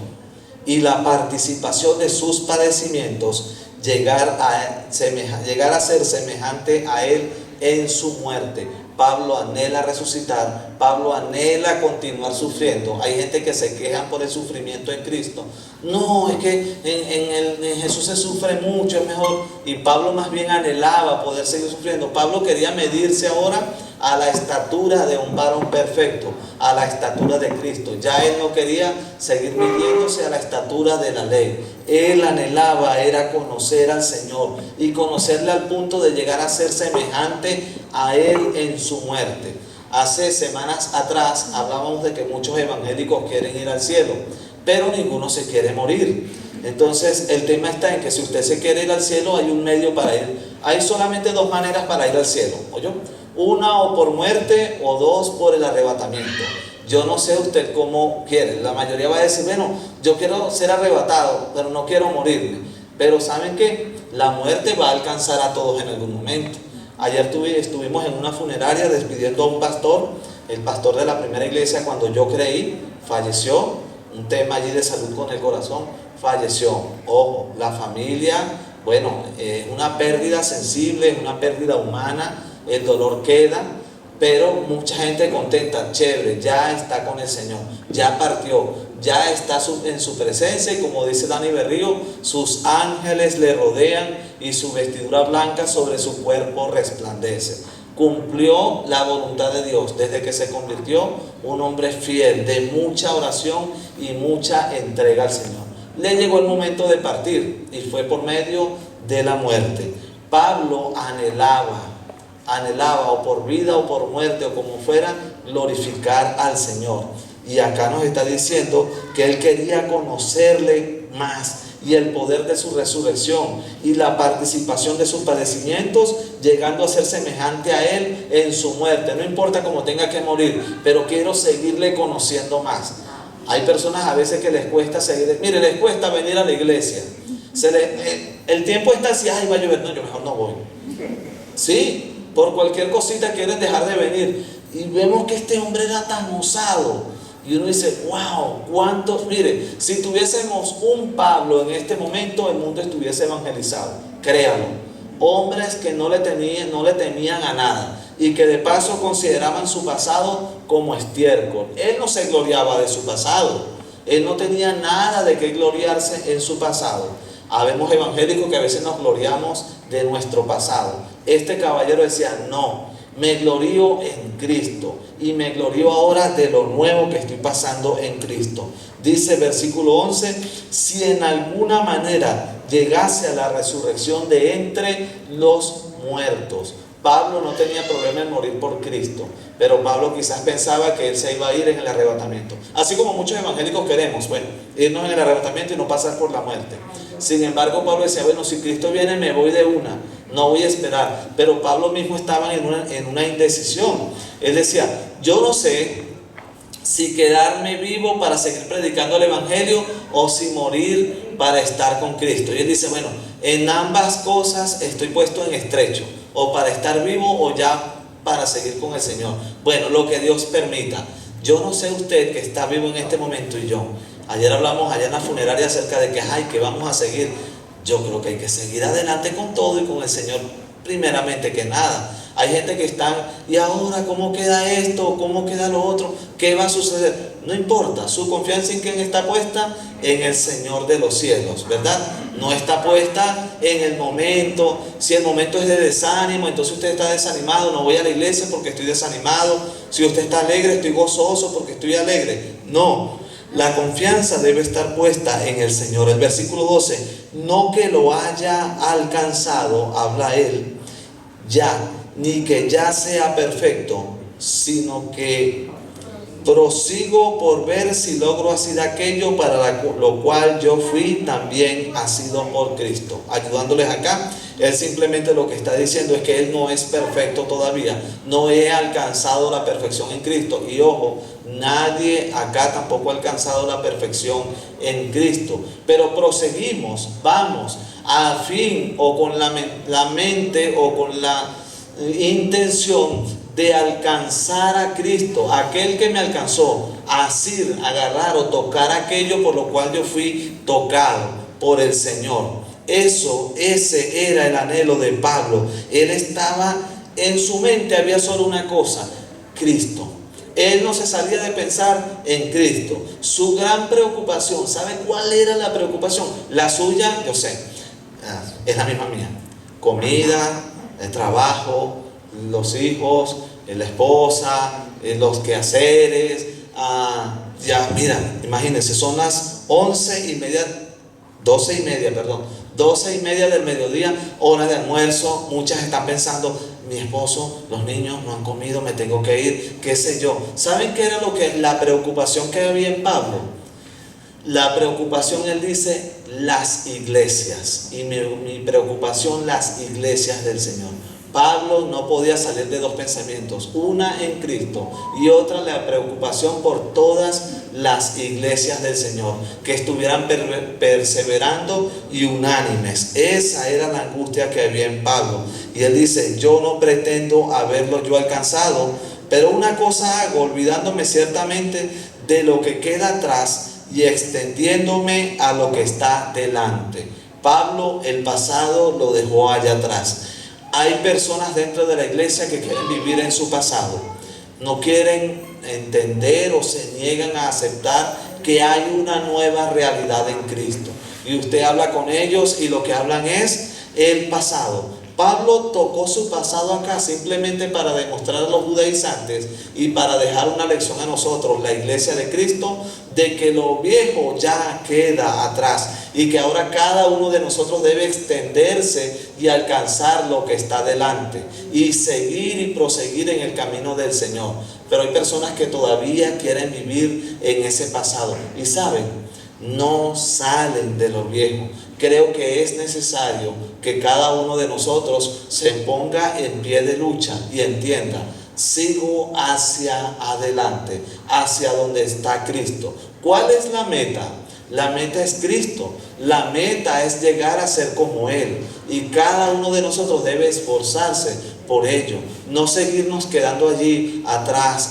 y la participación de sus padecimientos, llegar a ser semejante a Él en su muerte. Pablo anhela resucitar, Pablo anhela continuar sufriendo. Hay gente que se queja por el sufrimiento en Cristo. No, es que en Jesús se sufre mucho, es mejor. Y Pablo más bien anhelaba poder seguir sufriendo. Pablo quería medirse ahora a la estatura de un varón perfecto, a la estatura de Cristo. Ya él no quería seguir midiéndose a la estatura de la ley. Él anhelaba era conocer al Señor y conocerle al punto de llegar a ser semejante a Él en su muerte. Hace semanas atrás hablábamos de que muchos evangélicos quieren ir al cielo, pero ninguno se quiere morir. Entonces el tema está en que si usted se quiere ir al cielo, hay un medio para ir. Hay solamente dos maneras para ir al cielo, ¿oyó? Una, o por muerte, o dos, por el arrebatamiento. Yo no sé usted cómo quiere. La mayoría va a decir: bueno, yo quiero ser arrebatado, pero no quiero morirme. Pero ¿saben qué? La muerte va a alcanzar a todos en algún momento. Ayer estuvimos en una funeraria despidiendo a un pastor, el pastor de la primera iglesia. Cuando yo creí, falleció. Un tema allí de salud con el corazón, falleció. Ojo, la familia, bueno, una pérdida sensible, una pérdida humana, el dolor queda, pero mucha gente contenta, chévere, ya está con el Señor, ya partió, ya está en su presencia, y como dice Dani Berrío, sus ángeles le rodean y su vestidura blanca sobre su cuerpo resplandece. Cumplió la voluntad de Dios desde que se convirtió un hombre fiel, de mucha oración y mucha entrega al Señor. Le llegó el momento de partir y fue por medio de la muerte. Pablo anhelaba o por vida o por muerte o como fuera, glorificar al Señor. Y acá nos está diciendo que él quería conocerle más, y el poder de su resurrección y la participación de sus padecimientos, llegando a ser semejante a Él en su muerte. No importa cómo tenga que morir, pero quiero seguirle conociendo más. Hay personas a veces que les cuesta seguir, mire, les cuesta venir a la iglesia. El tiempo está así: ay, va a llover, no, yo mejor no voy. Sí, por cualquier cosita quieren dejar de venir. Y vemos que este hombre era tan osado. Y uno dice: wow, ¿cuántos? Mire, si tuviésemos un Pablo en este momento, el mundo estuviese evangelizado. Créalo. hombres que no le temían a nada y que de paso consideraban su pasado como estiércol. Él no se gloriaba de su pasado, él no tenía nada de qué gloriarse en su pasado. Habemos evangélicos que a veces nos gloriamos de nuestro pasado. Este caballero decía, no, me glorío en Cristo y me glorío ahora de lo nuevo que estoy pasando en Cristo. Dice versículo 11, si en alguna manera llegase a la resurrección de entre los muertos. Pablo no tenía problema en morir por Cristo, pero Pablo quizás pensaba que él se iba a ir en el arrebatamiento. Así como muchos evangélicos queremos, bueno, irnos en el arrebatamiento y no pasar por la muerte. Sin embargo, Pablo decía, bueno, si Cristo viene me voy de una, no voy a esperar. Pero Pablo mismo estaba en una indecisión. Él decía, yo no sé si quedarme vivo para seguir predicando el evangelio o si morir para estar con Cristo. Y él dice, bueno, en ambas cosas estoy puesto en estrecho, o para estar vivo o ya para seguir con el Señor. Bueno, lo que Dios permita. Yo no sé usted que está vivo en este momento y yo. Ayer hablamos allá en la funeraria acerca de que vamos a seguir. Yo creo que hay que seguir adelante con todo y con el Señor primeramente que nada. Hay gente que está, ¿y ahora cómo queda esto? ¿Cómo queda lo otro? ¿Qué va a suceder? No importa, su confianza en quién está puesta, en el Señor de los cielos, ¿verdad? No está puesta en el momento. Si el momento es de desánimo, entonces usted está desanimado, no voy a la iglesia porque estoy desanimado. Si usted está alegre, estoy gozoso porque estoy alegre. No, la confianza debe estar puesta en el Señor. El versículo 12, no que lo haya alcanzado, habla él, ya, ni que ya sea perfecto, sino que prosigo por ver si logro hacer aquello para lo cual yo fui también asido por Cristo. Ayudándoles acá, él simplemente lo que está diciendo es que él no es perfecto todavía, no he alcanzado la perfección en Cristo. Y ojo, nadie acá tampoco ha alcanzado la perfección en Cristo, pero proseguimos, vamos, a fin o con la mente o con la intención de alcanzar a Cristo, aquel que me alcanzó, asir, agarrar o tocar aquello por lo cual yo fui tocado por el Señor. Ese era el anhelo de Pablo. Él estaba, en su mente había solo una cosa, Cristo. Él no se salía de pensar en Cristo. Su gran preocupación, ¿sabe cuál era la preocupación? La suya, yo sé, es la misma mía. Comida, el trabajo, los hijos, la esposa, los quehaceres. Ya, mira, imagínense, son las 12 y media del mediodía, hora de almuerzo. Muchas están pensando, mi esposo, los niños no han comido, me tengo que ir, qué sé yo. ¿Saben qué era la preocupación que había en Pablo? La preocupación, él dice, las iglesias. Y mi preocupación, las iglesias del Señor. Pablo no podía salir de dos pensamientos, una en Cristo y otra la preocupación por todas las iglesias del Señor, que estuvieran perseverando y unánimes. Esa era la angustia que había en Pablo. Y él dice, yo no pretendo haberlo yo alcanzado, pero una cosa hago, olvidándome ciertamente de lo que queda atrás y extendiéndome a lo que está delante. Pablo el pasado lo dejó allá atrás. Hay personas dentro de la iglesia que quieren vivir en su pasado. No quieren entender o se niegan a aceptar que hay una nueva realidad en Cristo. Y usted habla con ellos y lo que hablan es el pasado. Pablo tocó su pasado acá simplemente para demostrar a los judaizantes y para dejar una lección a nosotros, la iglesia de Cristo, de que lo viejo ya queda atrás y que ahora cada uno de nosotros debe extenderse y alcanzar lo que está delante y seguir y proseguir en el camino del Señor. Pero hay personas que todavía quieren vivir en ese pasado y saben, no salen de lo viejo. Creo que es necesario que cada uno de nosotros se ponga en pie de lucha y entienda, sigo hacia adelante, hacia donde está Cristo. ¿Cuál es la meta? La meta es Cristo. La meta es llegar a ser como Él. Y cada uno de nosotros debe esforzarse por ello. No seguirnos quedando allí atrás.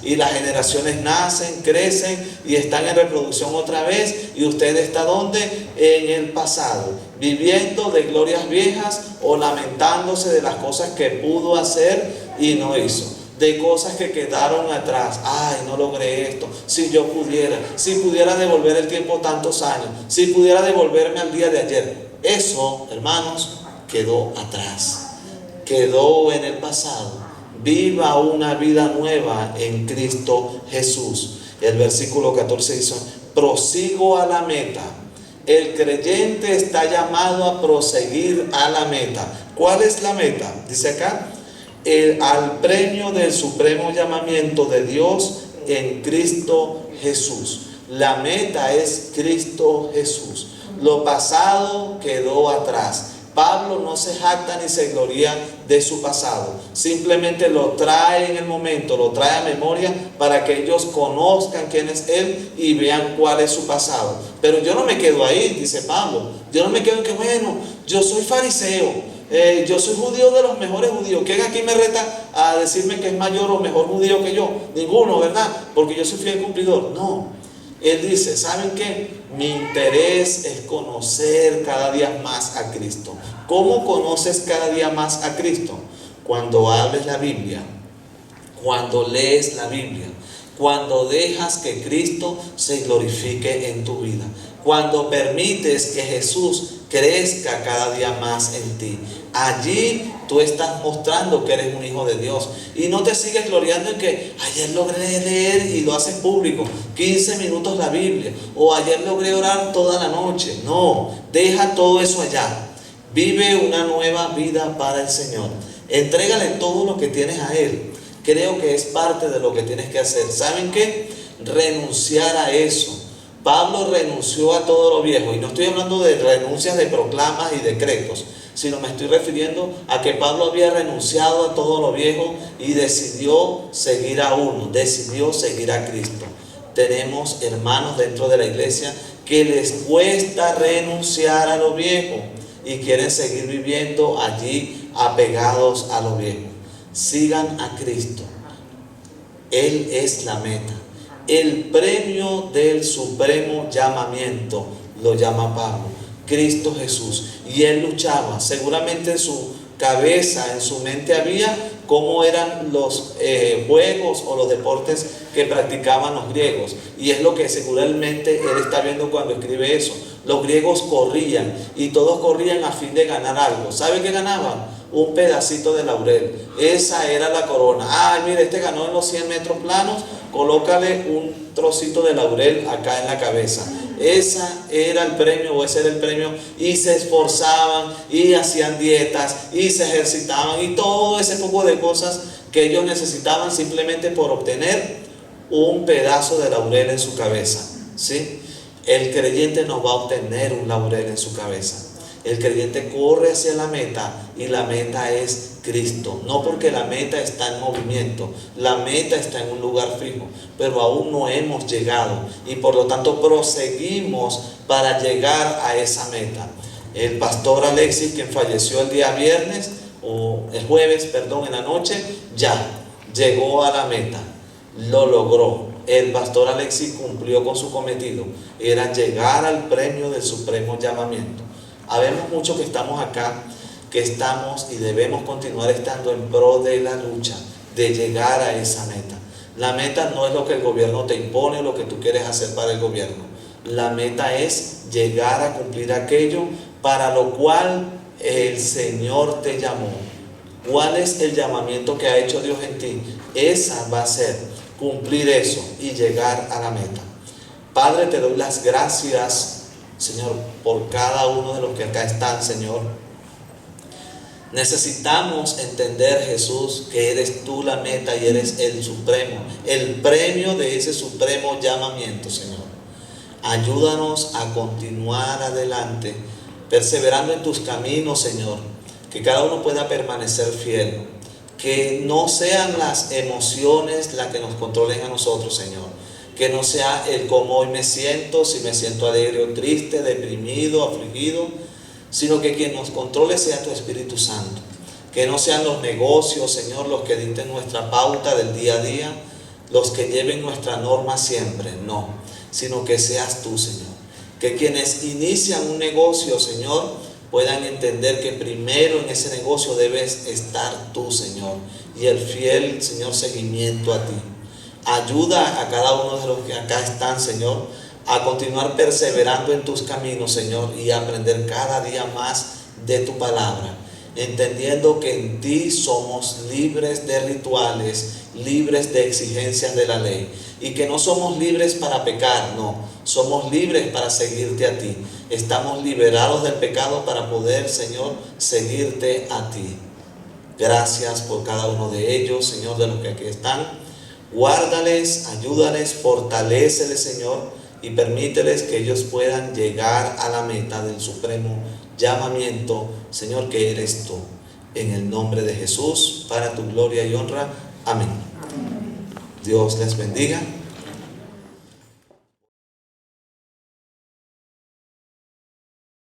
Y las generaciones nacen, crecen y están en reproducción otra vez. Y usted está ¿dónde? En el pasado, viviendo de glorias viejas o lamentándose de las cosas que pudo hacer y no hizo. De cosas que quedaron atrás. Ay, no logré esto. Si yo pudiera, si pudiera devolver el tiempo tantos años, si pudiera devolverme al día de ayer. Eso, hermanos, quedó atrás. Quedó en el pasado. Viva una vida nueva en Cristo Jesús. El versículo 14 dice: prosigo a la meta. El creyente está llamado a proseguir a la meta. ¿Cuál es la meta? Dice acá: al premio del supremo llamamiento de Dios en Cristo Jesús. La meta es Cristo Jesús. Lo pasado quedó atrás. Pablo no se jacta ni se gloria de su pasado, simplemente lo trae en el momento, lo trae a memoria para que ellos conozcan quién es Él y vean cuál es su pasado. Pero yo no me quedo ahí, dice Pablo. Yo no me quedo en que, bueno, yo soy fariseo, yo soy judío de los mejores judíos. ¿Quién aquí me reta a decirme que es mayor o mejor judío que yo? Ninguno, ¿verdad? Porque yo soy fiel cumplidor. No. Él dice, ¿saben qué? Mi interés es conocer cada día más a Cristo. ¿Cómo conoces cada día más a Cristo? Cuando hables la Biblia, cuando lees la Biblia, cuando dejas que Cristo se glorifique en tu vida, cuando permites que Jesús crezca cada día más en ti. Allí tú estás mostrando que eres un hijo de Dios. Y no te sigues gloriando en que ayer logré leer y lo haces público 15 minutos la Biblia, o ayer logré orar toda la noche. No, deja todo eso allá. Vive una nueva vida para el Señor. Entrégale todo lo que tienes a Él. Creo que es parte de lo que tienes que hacer. ¿Saben qué? Renunciar a eso. Pablo renunció a todo lo viejo, y no estoy hablando de renuncias de proclamas y decretos, sino me estoy refiriendo a que Pablo había renunciado a todo lo viejo y decidió seguir a uno, decidió seguir a Cristo. Tenemos hermanos dentro de la iglesia que les cuesta renunciar a lo viejo y quieren seguir viviendo allí apegados a lo viejo. Sigan a Cristo. Él es la meta. El premio del supremo llamamiento lo llama Pablo, Cristo Jesús. Y él luchaba. Seguramente en su cabeza, en su mente había cómo eran los juegos o los deportes que practicaban los griegos. Y es lo que seguramente él está viendo cuando escribe eso. Los griegos corrían y todos corrían a fin de ganar algo. ¿Sabe qué ganaban? Un pedacito de laurel. Esa era la corona. Ah, mire, este ganó en los 100 metros planos, colócale un trocito de laurel acá en la cabeza. Esa era el premio, o ese era el premio. Y se esforzaban y hacían dietas y se ejercitaban y todo ese poco de cosas que ellos necesitaban simplemente por obtener un pedazo de laurel en su cabeza. ¿Sí? El creyente no va a obtener un laurel en su cabeza. El creyente corre hacia la meta, y la meta es Cristo. No porque la meta está en movimiento, la meta está en un lugar fijo, pero aún no hemos llegado y por lo tanto proseguimos para llegar a esa meta. El pastor Alexis, quien falleció el día viernes, o el jueves, perdón, en la noche, ya llegó a la meta, lo logró. El pastor Alexis cumplió con su cometido, era llegar al premio del supremo llamamiento. Habemos muchos que estamos acá, que estamos y debemos continuar estando en pro de la lucha, de llegar a esa meta. La meta no es lo que el gobierno te impone o lo que tú quieres hacer para el gobierno. La meta es llegar a cumplir aquello para lo cual el Señor te llamó. ¿Cuál es el llamamiento que ha hecho Dios en ti? Esa va a ser cumplir eso y llegar a la meta. Padre, te doy las gracias, Señor, por cada uno de los que acá están, Señor. Necesitamos entender, Jesús, que eres tú la meta y eres el supremo, el premio de ese supremo llamamiento, Señor. Ayúdanos a continuar adelante, perseverando en tus caminos, Señor. Que cada uno pueda permanecer fiel. Que no sean las emociones las que nos controlen a nosotros, Señor. Que no sea el cómo hoy me siento, si me siento alegre o triste, deprimido, afligido, sino que quien nos controle sea tu Espíritu Santo. Que no sean los negocios, Señor, los que dicten nuestra pauta del día a día, los que lleven nuestra norma siempre, no, sino que seas tú, Señor. Que quienes inician un negocio, Señor, puedan entender que primero en ese negocio debes estar tú, Señor, y el fiel, Señor, seguimiento a ti. Ayuda a cada uno de los que acá están, Señor, a continuar perseverando en tus caminos, Señor, y a aprender cada día más de tu palabra, entendiendo que en ti somos libres de rituales, libres de exigencias de la ley, y que no somos libres para pecar, no, somos libres para seguirte a ti. Estamos liberados del pecado para poder, Señor, seguirte a ti. Gracias por cada uno de ellos, Señor, de los que aquí están. Guárdales, ayúdales, fortaléceles, Señor, y permíteles que ellos puedan llegar a la meta del supremo llamamiento, Señor, que eres tú. En el nombre de Jesús, para tu gloria y honra. Amén. Dios les bendiga.